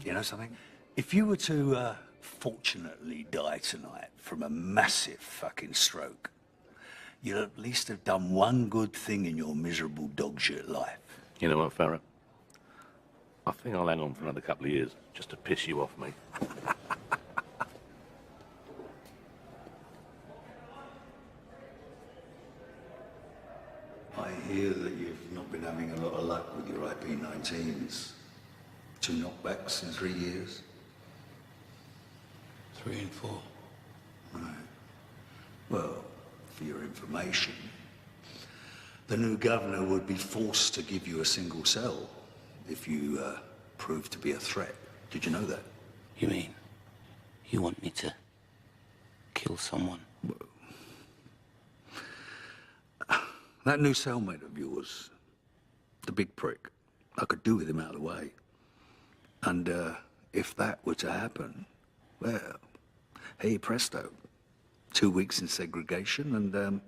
You know something? If you were to fortunately die tonight from a massive fucking stroke, you'd at least have done one good thing in your miserable dog shit life. You know what, Farrah? I think I'll hang on for another couple of years, just to piss you off, mate. I hear that you've not been having a lot of luck with your IP-19s. 2 knockbacks in 3 years? 3 and 4. Right. Well, for your information, the new governor would be forced to give you a single cell if you prove to be a threat. Did you know that? You mean you want me to kill someone? That new cellmate of yours, the big prick, I could do with him out of the way. And if that were to happen, well, hey presto, 2 weeks in segregation, and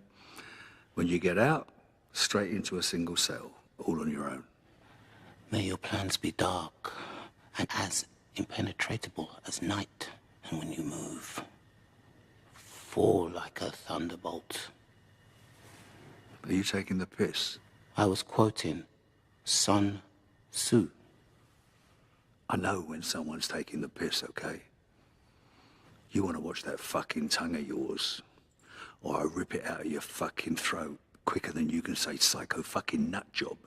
when you get out, straight into a single cell, all on your own. May your plans be dark and as impenetrable as night. And when you move, fall like a thunderbolt. Are you taking the piss? I was quoting Sun Tzu. I know when someone's taking the piss, okay? You want to watch that fucking tongue of yours, or I rip it out of your fucking throat quicker than you can say psycho fucking nut job.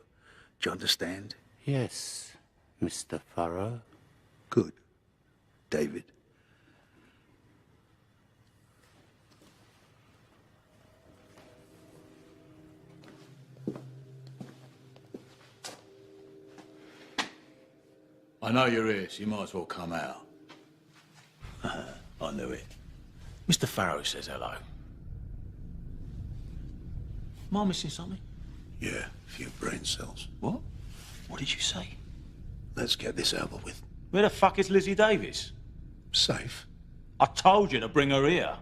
Do you understand? Yes, Mr. Farrow. Good. David. I know you're here, so you might as well come out. I knew it. Mr. Farrow says hello. Am I missing something? Yeah, a few brain cells. What? What did you say? Let's get this over with. Where the fuck is Lizzie Davis? Safe. I told you to bring her here.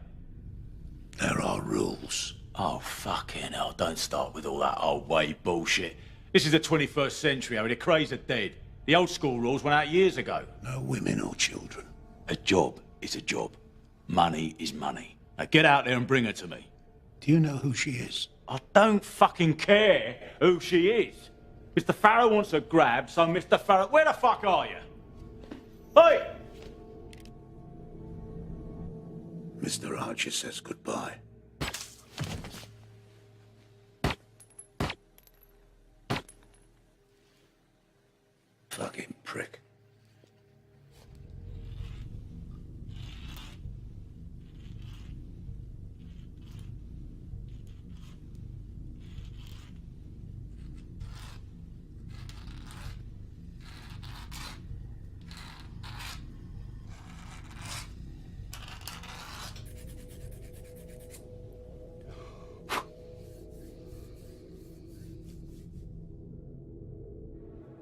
There are rules. Oh, fucking hell, don't start with all that old way bullshit. This is the 21st century, Harry. The craze are dead. The old school rules went out years ago. No women or children. A job is a job. Money is money. Now get out there and bring her to me. Do you know who she is? I don't fucking care who she is. Mr. Farrow wants her grabbed, so Mr. Farrow... Where the fuck are you? Hey! Mr. Archer says goodbye. Fucking prick.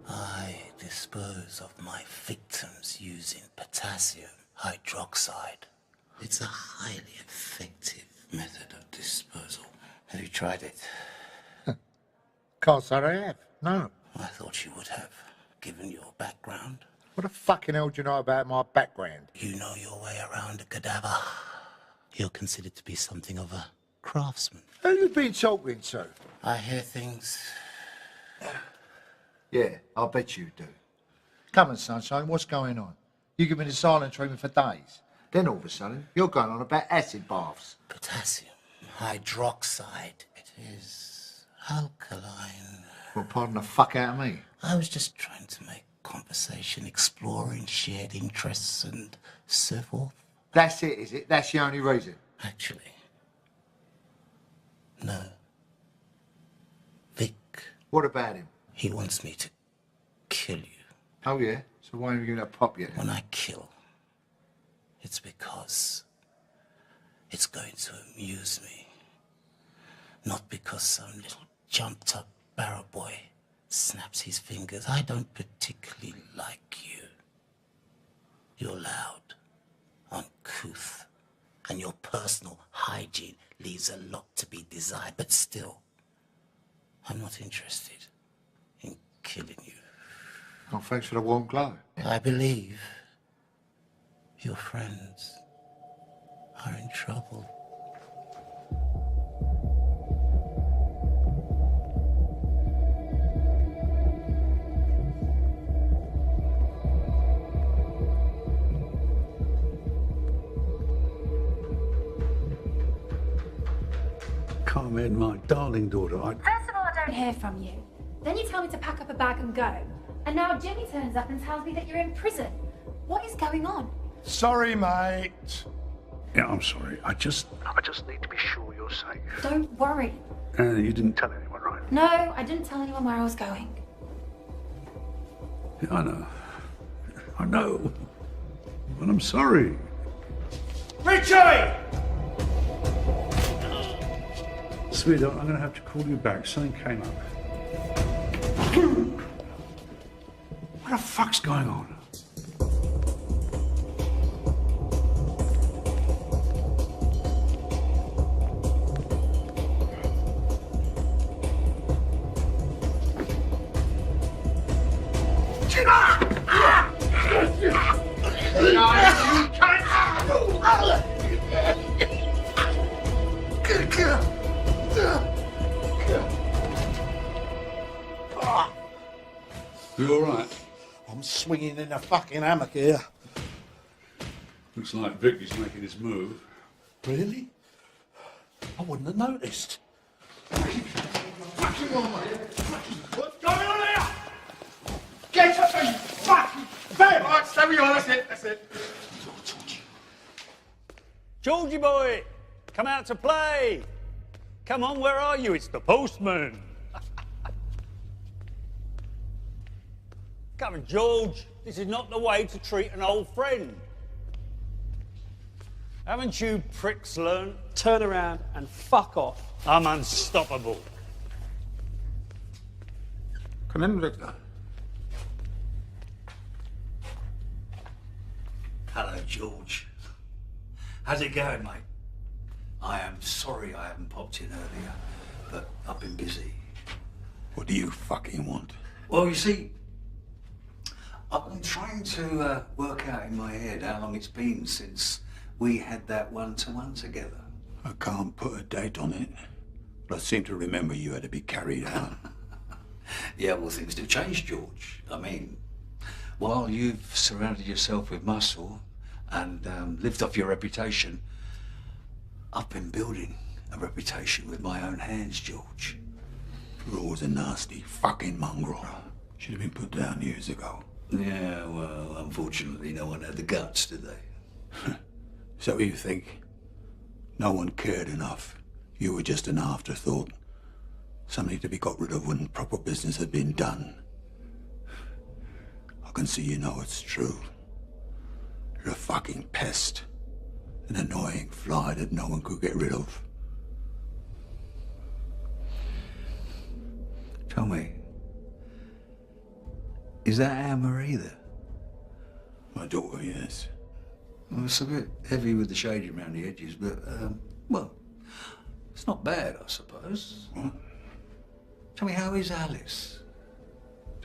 I dispose of my victims using potassium hydroxide. It's a highly effective method of disposal. Have you tried tried it. Can't say I have, no. I thought you would have, given your background. What the fucking hell do you know about my background? You know your way around a cadaver. You're considered to be something of a craftsman. Who you been talking to? I hear things. Yeah, I'll bet you do. Come on, Sunshine, what's going on? You give me the silent treatment for days. Then all of a sudden, you're going on about acid baths. Potassium hydroxide. It is alkaline. Well, pardon the fuck out of me. I was just trying to make conversation, exploring shared interests and so forth. That's it, is it? That's the only reason? Actually, no. Vic. What about him? He wants me to kill you. Oh, yeah? So why haven't you given that pop yet? When I kill, it's because it's going to amuse me. Not because some little jumped-up barrow boy snaps his fingers. I don't particularly like you. You're loud, uncouth, and your personal hygiene leaves a lot to be desired. But still, I'm not interested in killing you. Oh, thanks for the warm glow. I believe your friends are in trouble. Carmen, my darling daughter, First of all, I don't hear from you. Then you tell me to pack up a bag and go. And now Jenny turns up and tells me that you're in prison. What is going on? Sorry, mate. Yeah, I'm sorry. I just need to be sure you're safe. Don't worry. You didn't tell anyone, right? No, I didn't tell anyone where I was going. Yeah, I know. I know. But I'm sorry. Richie! Sweetheart, I'm going to have to call you back. Something came up. What the fuck's going on? You all right? I'm swinging in a fucking hammock here. Looks like Vic is making his move. Really? I wouldn't have noticed. What's going on here? Get up and fucking bed! All right, stay where you are, that's it, that's it. Georgie boy, come out to play. Come on, where are you? It's the postman. Come on, George. This is not the way to treat an old friend. Haven't you pricks learned? Turn around and fuck off. I'm unstoppable. Come in, Victor. Hello, George. How's it going, mate? I am sorry I haven't popped in earlier, but I've been busy. What do you fucking want? Well, you see, I've been trying to work out in my head how long it's been since we had that one-to-one together. I can't put a date on it, but I seem to remember you had to be carried out. Yeah, well, things do change, George. I mean, while you've surrounded yourself with muscle and lived off your reputation, I've been building a reputation with my own hands, George. You're always a nasty fucking mongrel. Should have been put down years ago. Yeah, well, unfortunately, no one had the guts, did they? So you think no one cared enough? You were just an afterthought. Something to be got rid of when proper business had been done. I can see you know it's true. You're a fucking pest. An annoying fly that no one could get rid of. Tell me, is that Anne-Marie there? My daughter, yes. Well, it's a bit heavy with the shading around the edges, but, well, It's not bad, I suppose. Tell me, how is Alice?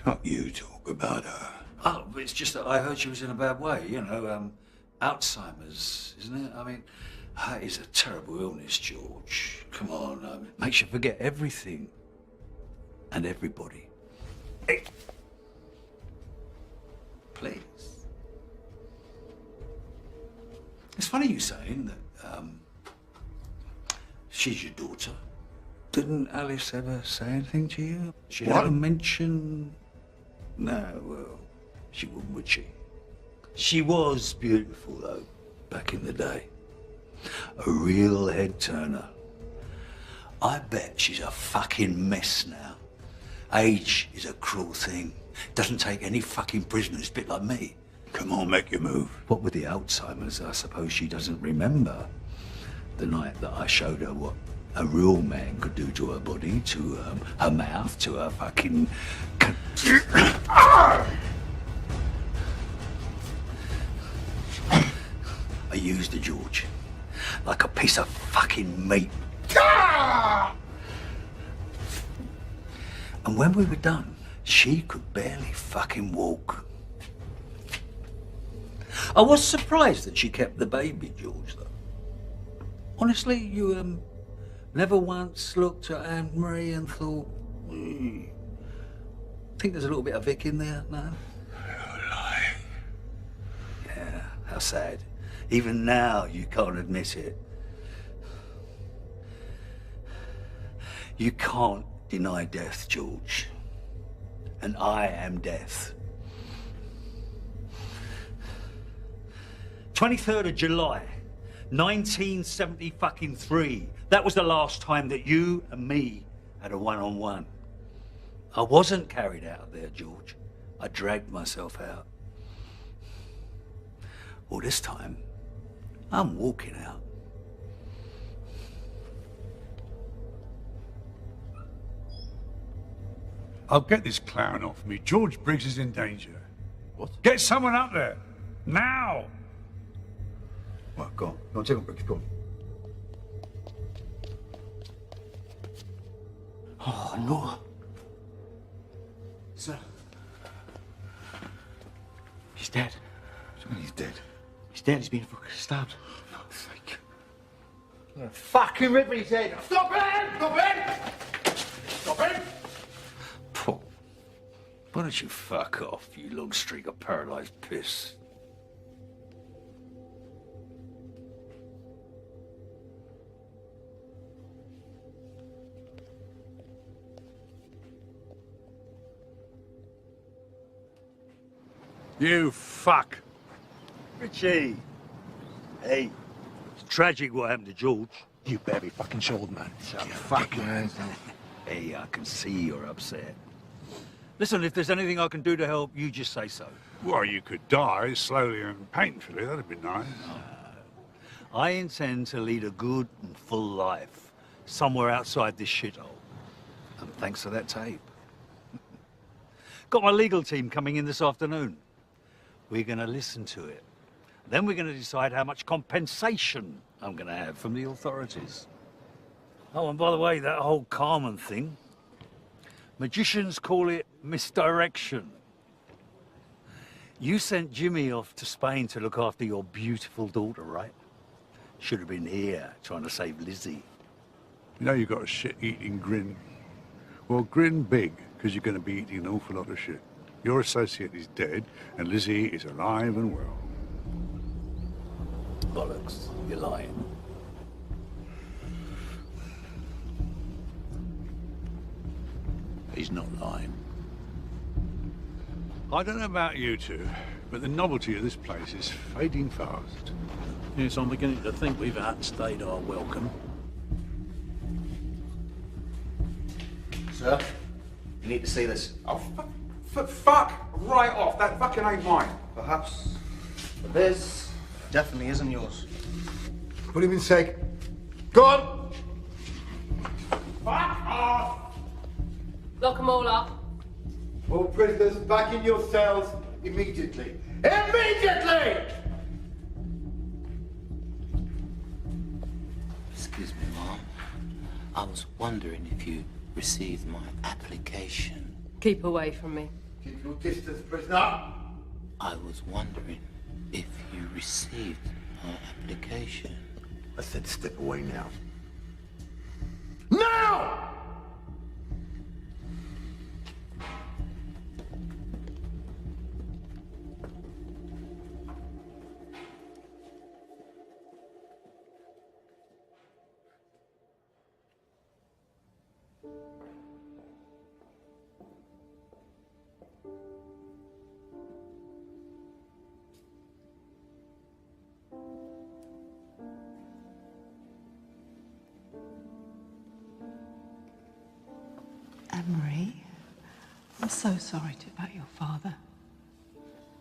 Not you talk about her. Oh, it's just that I heard she was in a bad way, you know, Alzheimer's, isn't it? I mean, that is a terrible illness, George. Come on, makes you forget everything and everybody. Hey. Please. It's funny you saying that, she's your daughter. Didn't Alice ever say anything to you? She never mentioned... No, well, she wouldn't, would she? She was beautiful, though, back in the day. A real head-turner. I bet she's a fucking mess now. Age is a cruel thing. Doesn't take any fucking prisoners, a bit like me. Come on, make your move. What with the Alzheimer's, I suppose she doesn't remember the night that I showed her what a real man could do to her body, to her mouth, to her fucking... I used her, George, like a piece of fucking meat. And when we were done, she could barely fucking walk. I was surprised that she kept the baby, George, though. Honestly, you, never once looked at Anne-Marie and thought, think there's a little bit of Vic in there, no? You're lying. Yeah, how sad. Even now, you can't admit it. You can't deny death, George. And I am death. 23rd of July, 1973. That was the last time that you and me had a one-on-one. I wasn't carried out there, George. I dragged myself out. Well, this time, I'm walking out. I'll get this clown off me. George Briggs is in danger. What? Get someone up there. Now! Well, go on. Go on, take on, Briggs. Go on. Oh, no. Sir. He's dead. So he's dead? He's dead. He's been fucking stabbed. For God's sake. I'm gonna fucking rip his head off. Stop him! Stop him! Stop him! Paul, why don't you fuck off, you long streak of paralysed piss? You fuck. Richie! Hey, it's tragic what happened to George. You better be fucking short, man. Shut the fucking hands down. Hey, I can see you're upset. Listen, if there's anything I can do to help, you just say so. Well, you could die slowly and painfully. That'd be nice. I intend to lead a good and full life somewhere outside this shithole. And thanks to that tape. Got my legal team coming in this afternoon. We're going to listen to it. Then we're going to decide how much compensation I'm going to have from the authorities. Oh, and by the way, that whole Carmen thing, magicians call it misdirection. You sent Jimmy off to Spain to look after your beautiful daughter, right? Should have been here trying to save Lizzie. You know you've got a shit-eating grin. Well, grin big, because you're going to be eating an awful lot of shit. Your associate is dead, and Lizzie is alive and well. Bollocks, you're lying. He's not lying. I don't know about you two, but the novelty of this place is fading fast. Yes, I'm beginning to think we've outstayed our welcome. Sir, you need to see this. Oh, fuck right off. That fucking ain't mine. Perhaps. But this definitely isn't yours. Put him in seg. Go on! Fuck off! Lock them all up. All prisoners back in your cells immediately. Immediately! Excuse me, Mom. I was wondering if you received my application. Keep away from me. Keep your distance, prisoner. I was wondering if you received my application. I said step away now. Now! Anne-Marie, I'm so sorry about your father.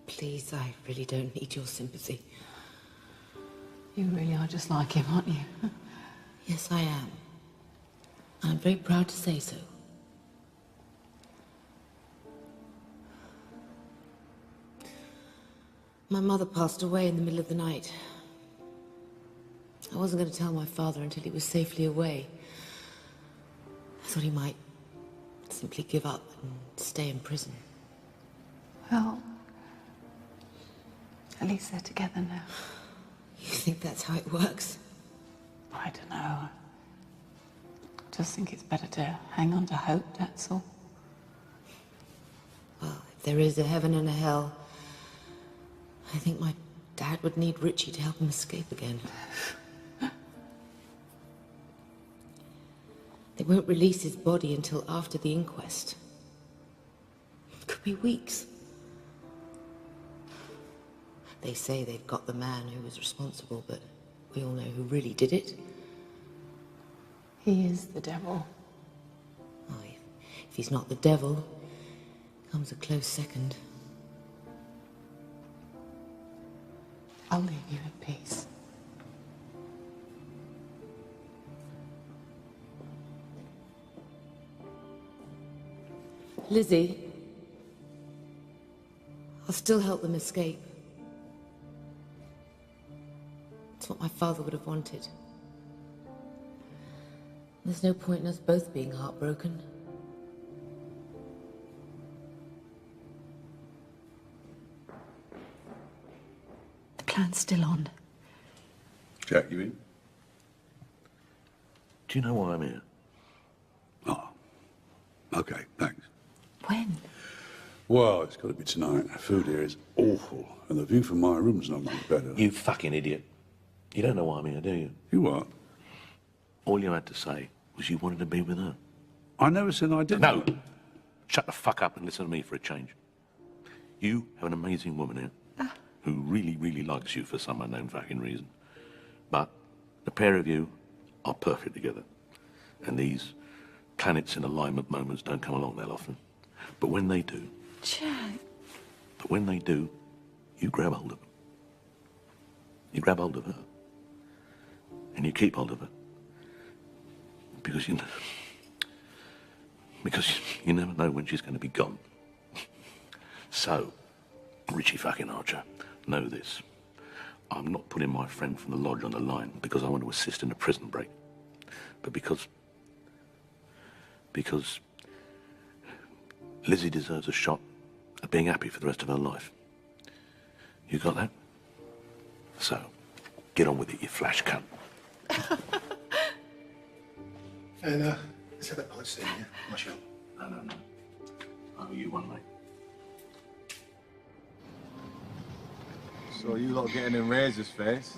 Please, I really don't need your sympathy. You really are just like him, aren't you? Yes, I am. I'm very proud to say so. My mother passed away in the middle of the night. I wasn't going to tell my father until he was safely away. I thought he might simply give up and stay in prison. Well, at least they're together now. You think that's how it works? I don't know. I just think it's better to hang on to hope, that's all. Well, if there is a heaven and a hell, I think my dad would need Richie to help him escape again. They won't release his body until after the inquest. It could be weeks. They say they've got the man who was responsible, but we all know who really did it. He is the devil. Oh, if he's not the devil, comes a close second. I'll leave you in peace. Lizzie, I'll still help them escape. It's what my father would have wanted. There's no point in us both being heartbroken. The plan's still on. Jack, you in? Do you know why I'm here? Oh. Okay, thanks. When? Well, it's got to be tonight. Food here is awful, and the view from my room's not much better. You fucking idiot. You don't know why I'm here, do you? You what? All you had to say was you wanted to be with her. I never said I didn't. No! Shut the fuck up and listen to me for a change. You have an amazing woman here who really, really likes you for some unknown fucking reason. But the pair of you are perfect together. And these planets in alignment moments don't come along that often. But when they do... Jack. But when they do, you grab hold of them. You grab hold of her. And you keep hold of her. Because you never know when she's going to be gone. So, Richie fucking Archer, know this. I'm not putting my friend from the lodge on the line because I want to assist in a prison break. But because Lizzie deserves a shot at being happy for the rest of her life. You got that? So, get on with it, you flash cunt. And, let's have that pint soon, yeah? My shop. No. I owe you one, mate. So you lot getting in Razor's face?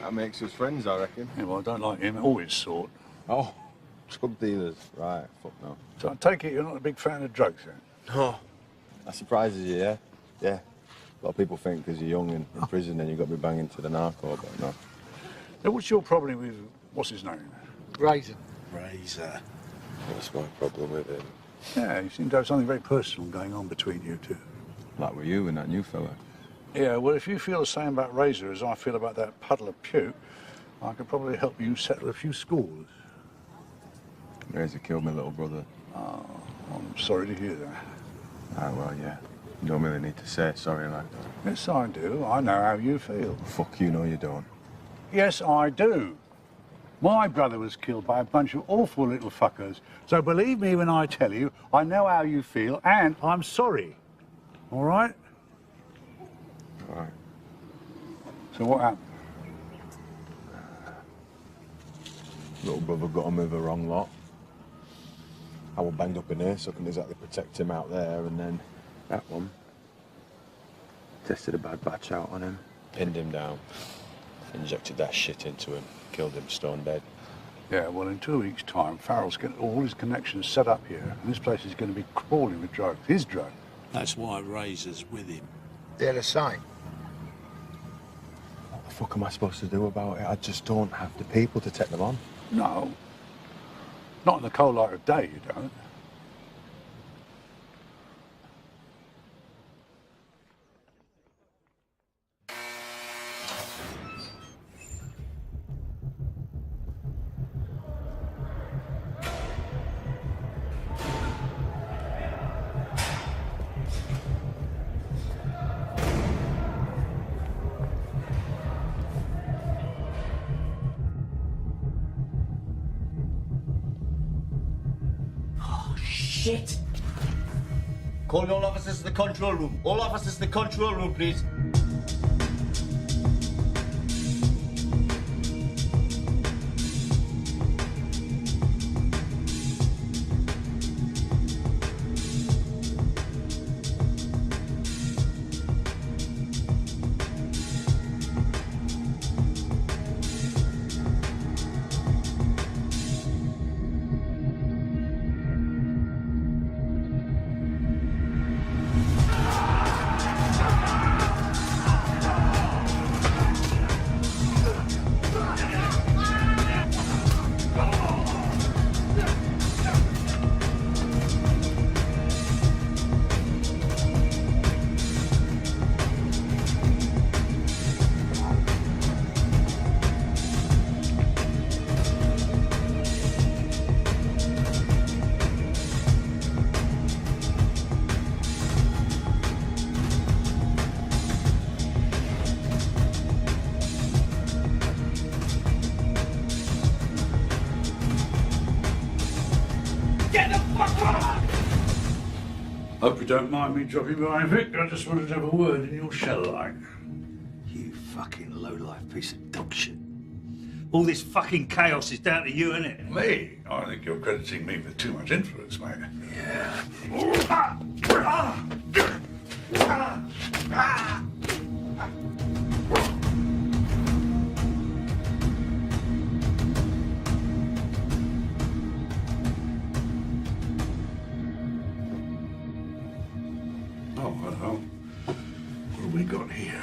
That makes us friends, I reckon. Yeah, well, I don't like him or his sort. Oh, drug dealers. Right, fuck no. So I take it you're not a big fan of drugs, then? No. That surprises you, yeah? Yeah. A lot of people think because you're young and in prison then you've got to be banging to the narco, but no. Now, what's your problem with, what's his name? Razor. Razor. What's my problem with him? Yeah, you seem to have something very personal going on between you two. Like with you and that new fella. Yeah, well, if you feel the same about Razor as I feel about that puddle of puke, I could probably help you settle a few scores. Razor killed my little brother. Oh, I'm sorry to hear that. Ah, well, yeah. You don't really need to say sorry like that. Yes, I do. I know how you feel. Fuck you, no you don't. Yes, I do. My brother was killed by a bunch of awful little fuckers. So believe me when I tell you, I know how you feel, and I'm sorry. All right? All right. So what happened? Little brother got him with the wrong lot. I was banged up in here, so I couldn't exactly protect him out there, and then that one tested a bad batch out on him, pinned him down, injected that shit into him, killed him stone dead. Yeah, well, in 2 weeks' time, Farrell's getting all his connections set up here, and this place is going to be crawling with drugs. His drug. That's why Razor's with him. They're the same. What the fuck am I supposed to do about it? I just don't have the people to take them on. No. Not in the cold light of day, you don't. Shit! Calling all officers to the control room. All officers to the control room, please. Hope you don't mind me dropping by, Vic. I just wanted to have a word in your shell light. You fucking low-life piece of dog shit. All this fucking chaos is down to you, innit? Me? I think you're crediting me with too much influence, mate. Yeah. Oh, hello. What have we got here?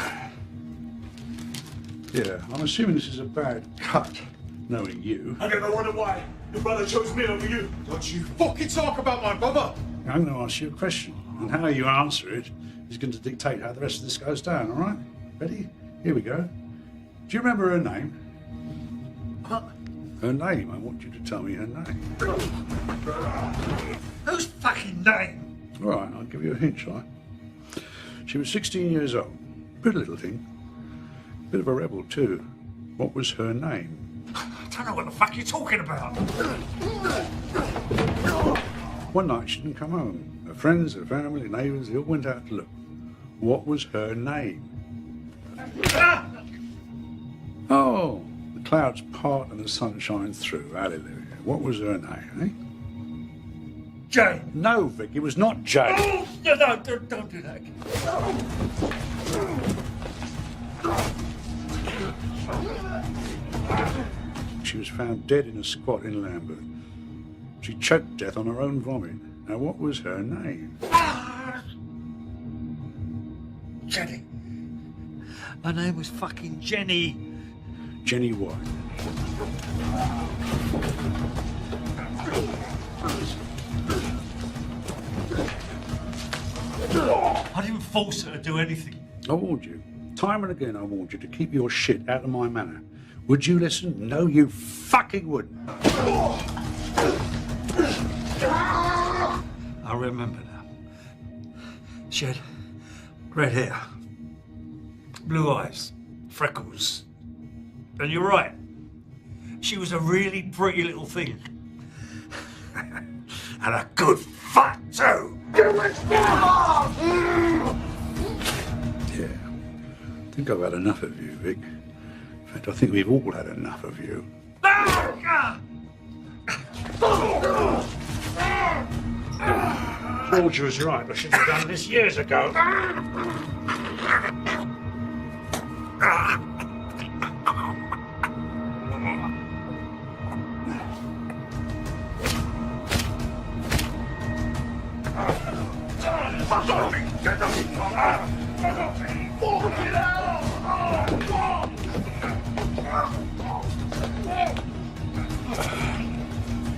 Yeah, I'm assuming this is a bad cut, knowing you. I never wonder why your brother chose me over you. Don't you fucking talk about my brother! I'm going to ask you a question, and how you answer it is going to dictate how the rest of this goes down, all right? Ready? Here we go. Do you remember her name? What? Her name. I want you to tell me her name. Whose fucking name? All right, I'll give you a hint, shall I? She was 16 years old. Pretty little thing. Bit of a rebel, too. What was her name? I don't know what the fuck you're talking about. One night she didn't come home. Her friends, her family, neighbours, they all went out to look. What was her name? Oh, the clouds part and the sun shines through. Hallelujah. What was her name, eh? Jane. No, Vic, it was not Jane. Oh, no, don't do that. She was found dead in a squat in Lambeth. She choked to death on her own vomit. Now, what was her name? Jenny. My name was fucking Jenny. Jenny what? I didn't force her to do anything. I warned you. Time and again I warned you to keep your shit out of my manor. Would you listen? No, you fucking wouldn't. I remember now. She had red hair, blue eyes, freckles. And you're right. She was a really pretty little thing. And a good fuck, too! Yeah. I think I've had enough of you, Vic. In fact, I think we've all had enough of you. George was right. I should have done this years ago.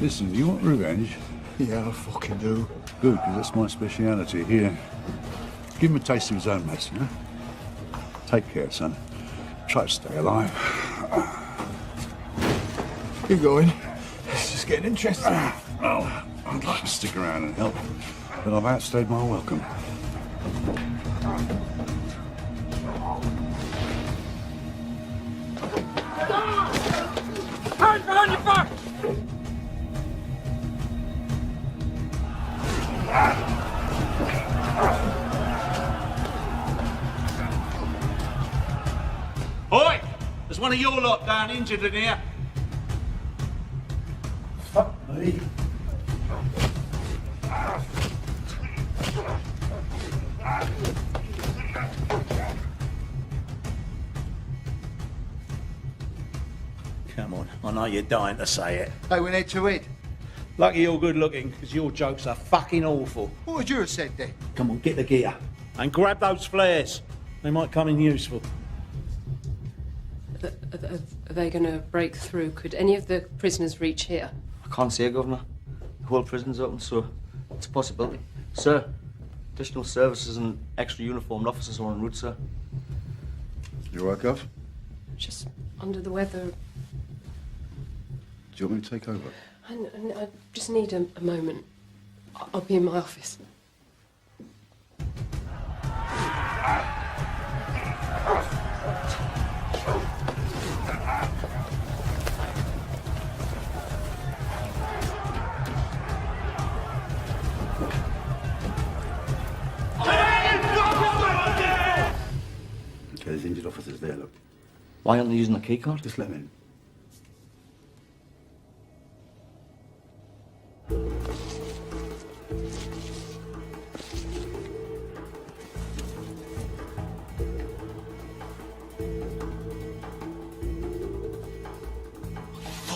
Listen, you want revenge? Yeah, I fucking do. Good, because that's my speciality. Here, give him a taste of his own medicine, huh? Take care, son. Try to stay alive. Keep going. It's just getting interesting. Well, I'd like to stick around and help, but I've outstayed my welcome. Hands behind your back! Oi! There's one of your lot down injured in here. Fuck me. Come on, I know you're dying to say it. Hey, we need to eat. Lucky you're good looking, because your jokes are fucking awful. What would you have said then? Come on, get the gear. And grab those flares. They might come in useful. Are they going to break through? Could any of the prisoners reach here? I can't say, Governor. The whole prison's open, so it's a possibility. Sir, additional services and extra uniformed officers are en route, sir. You all right, Gov? Just under the weather. Do you want me to take over? I just need a moment. I'll be in my office. Okay, there's injured officers there, look. Why aren't they using the key card? Just let them in.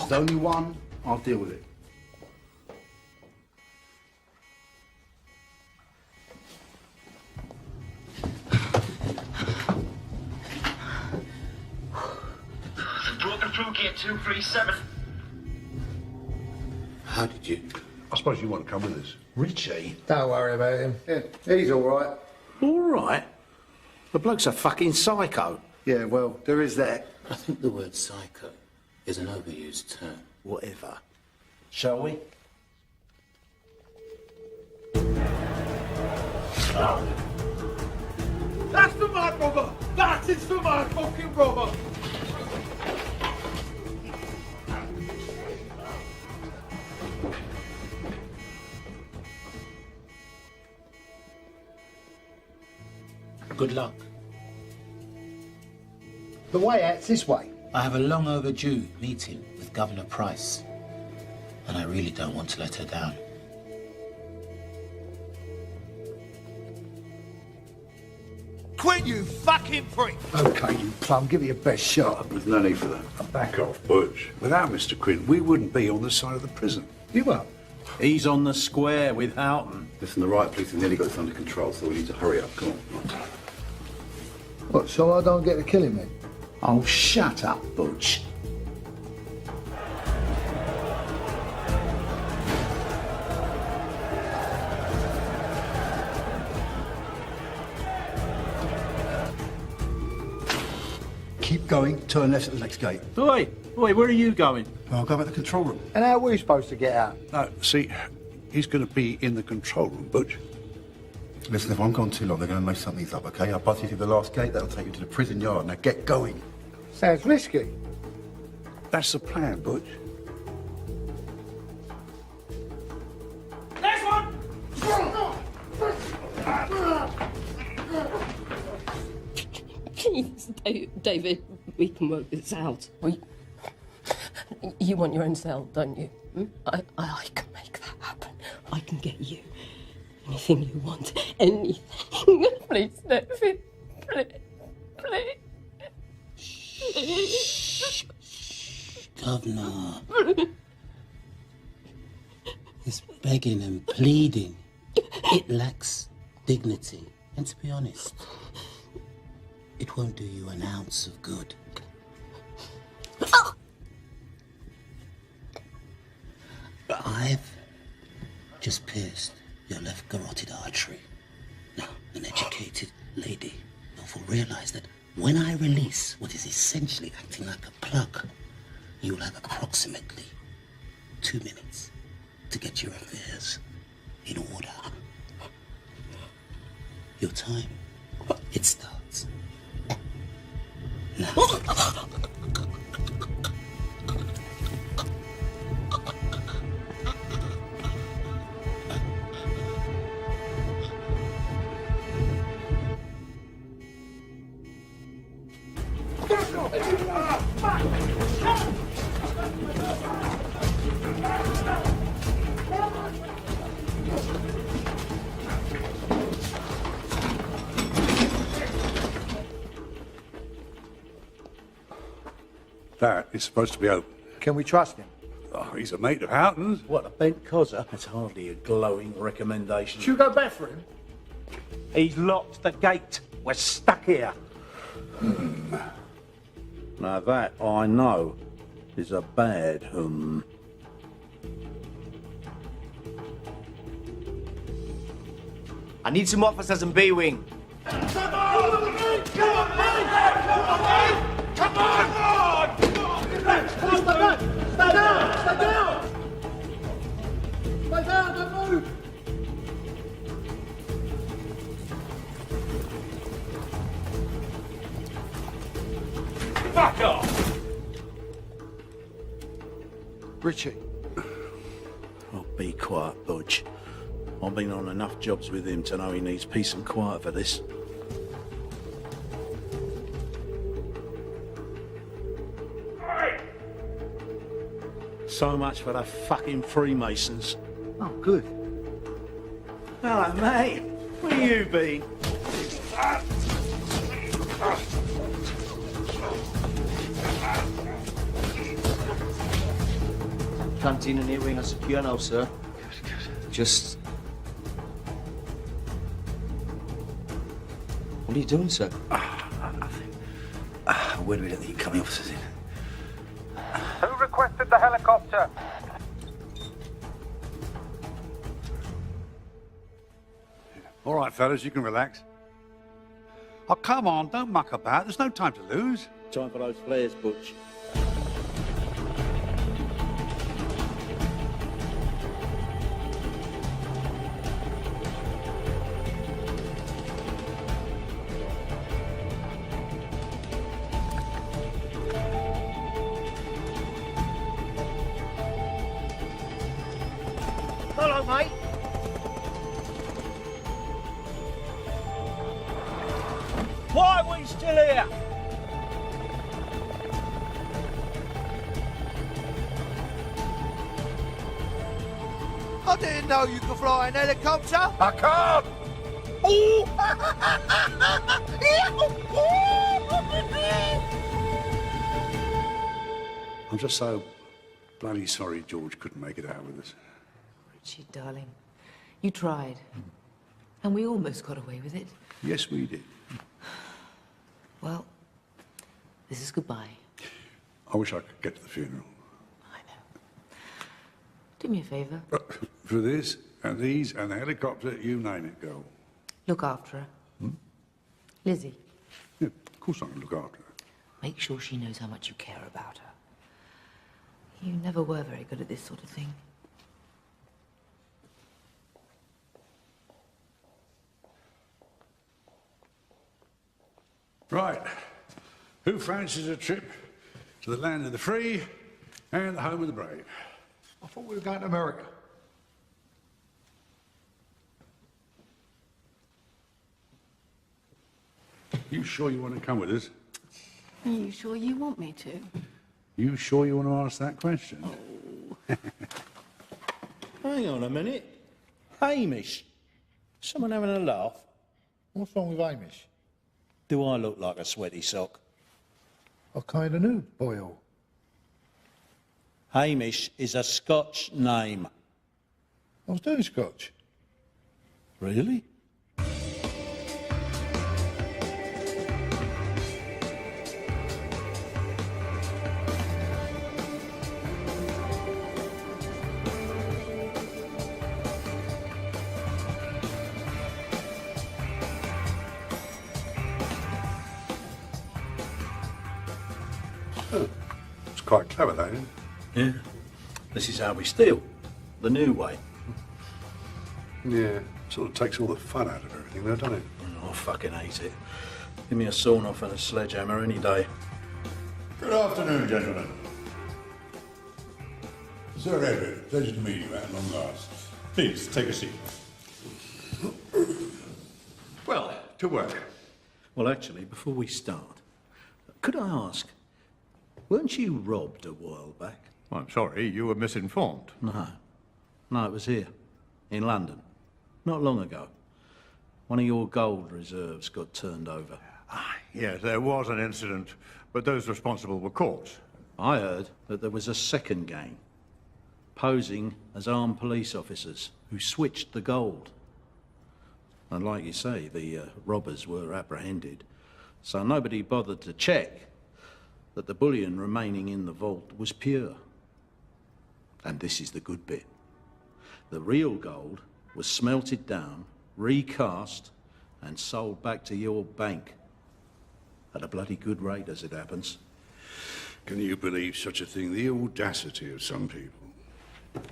There's only one. I'll deal with it. Broken through gate 237. How did you? I suppose you want to come with us. Richie? Don't worry about him. Yeah, he's all right. All right? The bloke's a fucking psycho. Yeah, well, there is that. I think the word psycho is an overused term. Whatever. Shall we? That's the my brother! That is the my fucking brother! Good luck. The way out's this way. I have a long overdue meeting with Governor Price, and I really don't want to let her down. Quit, you fucking prick! Okay, you plum, give it your best shot. There's no need for that. Back off, Butch. Without Mr. Quinn, we wouldn't be on the side of the prison. You up? He's on the square with Houghton. Listen, the riot police have nearly got this under control, so we need to hurry up. Come on. What, so I don't get to kill him then? Oh, shut up, Butch. Keep going, turn left at the next gate. Oi, where are you going? I'll go back to the control room. And how are we supposed to get out? No, see, he's going to be in the control room, Butch. Listen, if I'm gone too long, they're going to mess something up, okay? I'll buzz you through the last gate, that'll take you to the prison yard. Now get going. Sounds risky. That's the plan, Butch. Next one! Please, David, we can work this out. You want your own cell, don't you? I can make that happen. I can get you anything you want. Anything. Please, David. Please. Shh. Governor. It's begging and pleading. It lacks dignity. And to be honest, it won't do you an ounce of good. But I've just pierced your left carotid artery. Now, an educated lady will realize that when I release what is essentially acting like a plug, you'll have approximately 2 minutes to get your affairs in order. Your time, it starts now. That is supposed to be open. Can we trust him? Oh, he's a mate of Houghton's. What, a bent cozzer? That's hardly a glowing recommendation. Should you go back for him? He's locked the gate. We're stuck here. Now that, I know, is a bad I need some officers in B Wing. Come on! Come on! Stay down! Stay down! Stay down, don't move! Fuck off! Richie. Oh, be quiet, Butch. I've been on enough jobs with him to know he needs peace and quiet for this. So much for the fucking Freemasons. Oh, good. Hello, mate. Where you been? Canteen and A Wing are secure now, sir. Just... What are you doing, sir? Where do we let the incoming officers in? Who requested the helicopter? All right, fellas, you can relax. Oh, come on, don't muck about. There's no time to lose. Time for those flares, Butch. Hello, mate. Why are we still here? I didn't know you could fly an helicopter. I can't! I'm just so bloody sorry George couldn't make it out with us. Richie, darling, you tried. And we almost got away with it. Yes, we did. Well, this is goodbye. I wish I could get to the funeral. Do me a favour. For this, and these, and the helicopter, you name it, girl. Look after her. Lizzie. Yeah, of course I can look after her. Make sure she knows how much you care about her. You never were very good at this sort of thing. Right. Who fancies a trip to the land of the free And the home of the brave. I thought we were going to America. You sure you want to come with us? Are you sure you want me to? You sure you want to ask that question? Hang on a minute. Hamish. Someone having a laugh? What's wrong with Hamish? Do I look like a sweaty sock? I kind of knew, Boyle. Hamish is a Scotch name. I was doing Scotch. Really? It's quite clever, that, isn't it? Yeah. This is how we steal. The new way. Yeah. Sort of takes all the fun out of everything, though, doesn't it? Oh, I fucking hate it. Give me a sawn-off and a sledgehammer any day. Good afternoon, gentlemen. Sir Edward, pleasure to meet you at long last. Please, take a seat. Well, to work. Well, actually, before we start, could I ask, weren't you robbed a while back? I'm sorry, you were misinformed. No. No, it was here, in London, not long ago. One of your gold reserves got turned over. Yes, there was an incident, but those responsible were caught. I heard that there was a second gang, posing as armed police officers, who switched the gold. And like you say, the robbers were apprehended, so nobody bothered to check that the bullion remaining in the vault was pure. And this is the good bit. The real gold was smelted down, recast, and sold back to your bank. At a bloody good rate, as it happens. Can you believe such a thing? The audacity of some people.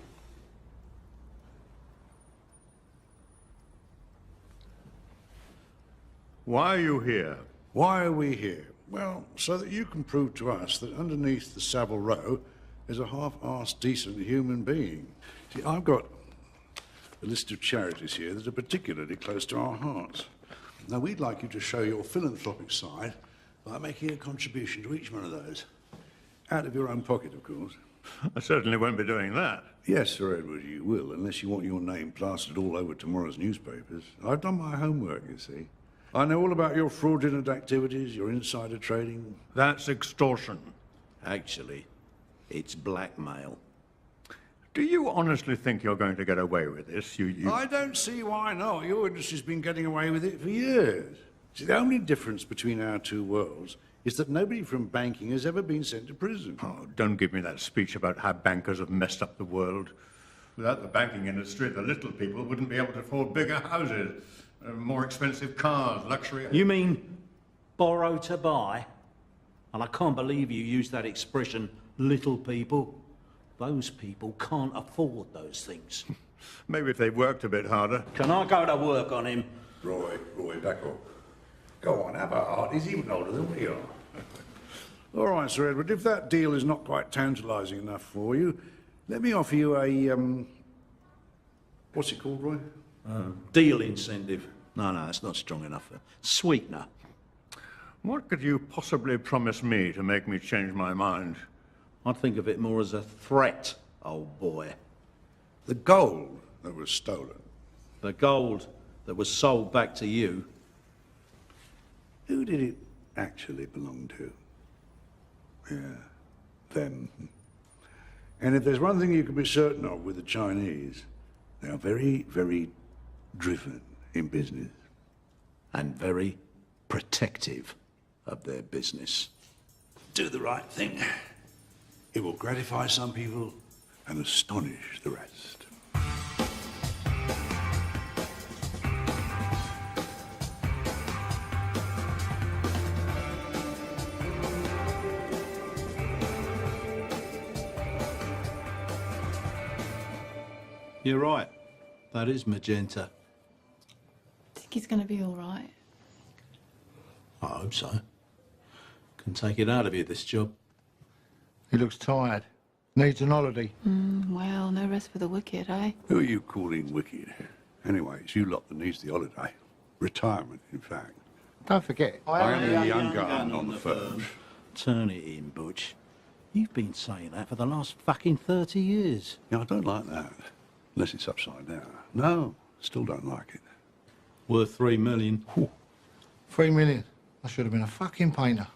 Why are you here? Why are we here? Well, so that you can prove to us that underneath the Savile Row is a half-assed, decent human being. See, I've got a list of charities here that are particularly close to our hearts. Now, we'd like you to show your philanthropic side by making a contribution to each one of those. Out of your own pocket, of course. I certainly won't be doing that. Yes, Sir Edward, you will, unless you want your name plastered all over tomorrow's newspapers. I've done my homework, you see. I know all about your fraudulent activities, your insider trading. That's extortion. Actually, it's blackmail. Do you honestly think you're going to get away with this? I don't see why not. Your industry's been getting away with it for years. See, the only difference between our two worlds is that nobody from banking has ever been sent to prison. Oh, don't give me that speech about how bankers have messed up the world. Without the banking industry, the little people wouldn't be able to afford bigger houses, more expensive cars, luxury... You mean borrow to buy? And I can't believe you used that expression, little people. Those people can't afford those things. Maybe if they worked a bit harder. Can I go to work on him? Roy, back up. Go on, have a heart. He's even older than we are. All right, Sir Edward, if that deal is not quite tantalising enough for you, let me offer you a, what's it called, Roy? Deal incentive. No, that's not strong enough. Sweetener. What could you possibly promise me to make me change my mind? I'd think of it more as a threat, old boy. The gold that was stolen. The gold that was sold back to you. Who did it actually belong to? Yeah, them. And if there's one thing you can be certain of with the Chinese, they are very, very driven in business. And very protective of their business. Do the right thing. It will gratify some people and astonish the rest. You're right. That is magenta. Think he's going to be all right? I hope so. Can take it out of you, this job. He looks tired. Needs an holiday. Well, no rest for the wicked, eh? Who are you calling wicked? Anyway, it's you lot that needs the holiday. Retirement, in fact. Don't forget, I am the young gun on the firm. Turn it in, Butch. You've been saying that for the last fucking 30 years. Yeah, I don't like that. Unless it's upside down. No, still don't like it. Worth 3 million. Whew. 3 million. I should have been a fucking painter.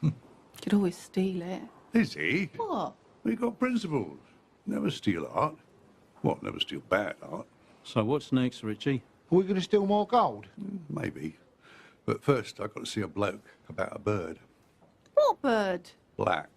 Could always steal it. Is he? What? We got principles. Never steal art. What, never steal bad art? So what's next, Richie? Are we going to steal more gold? Maybe. But first, I've got to see a bloke about a bird. What bird? Black.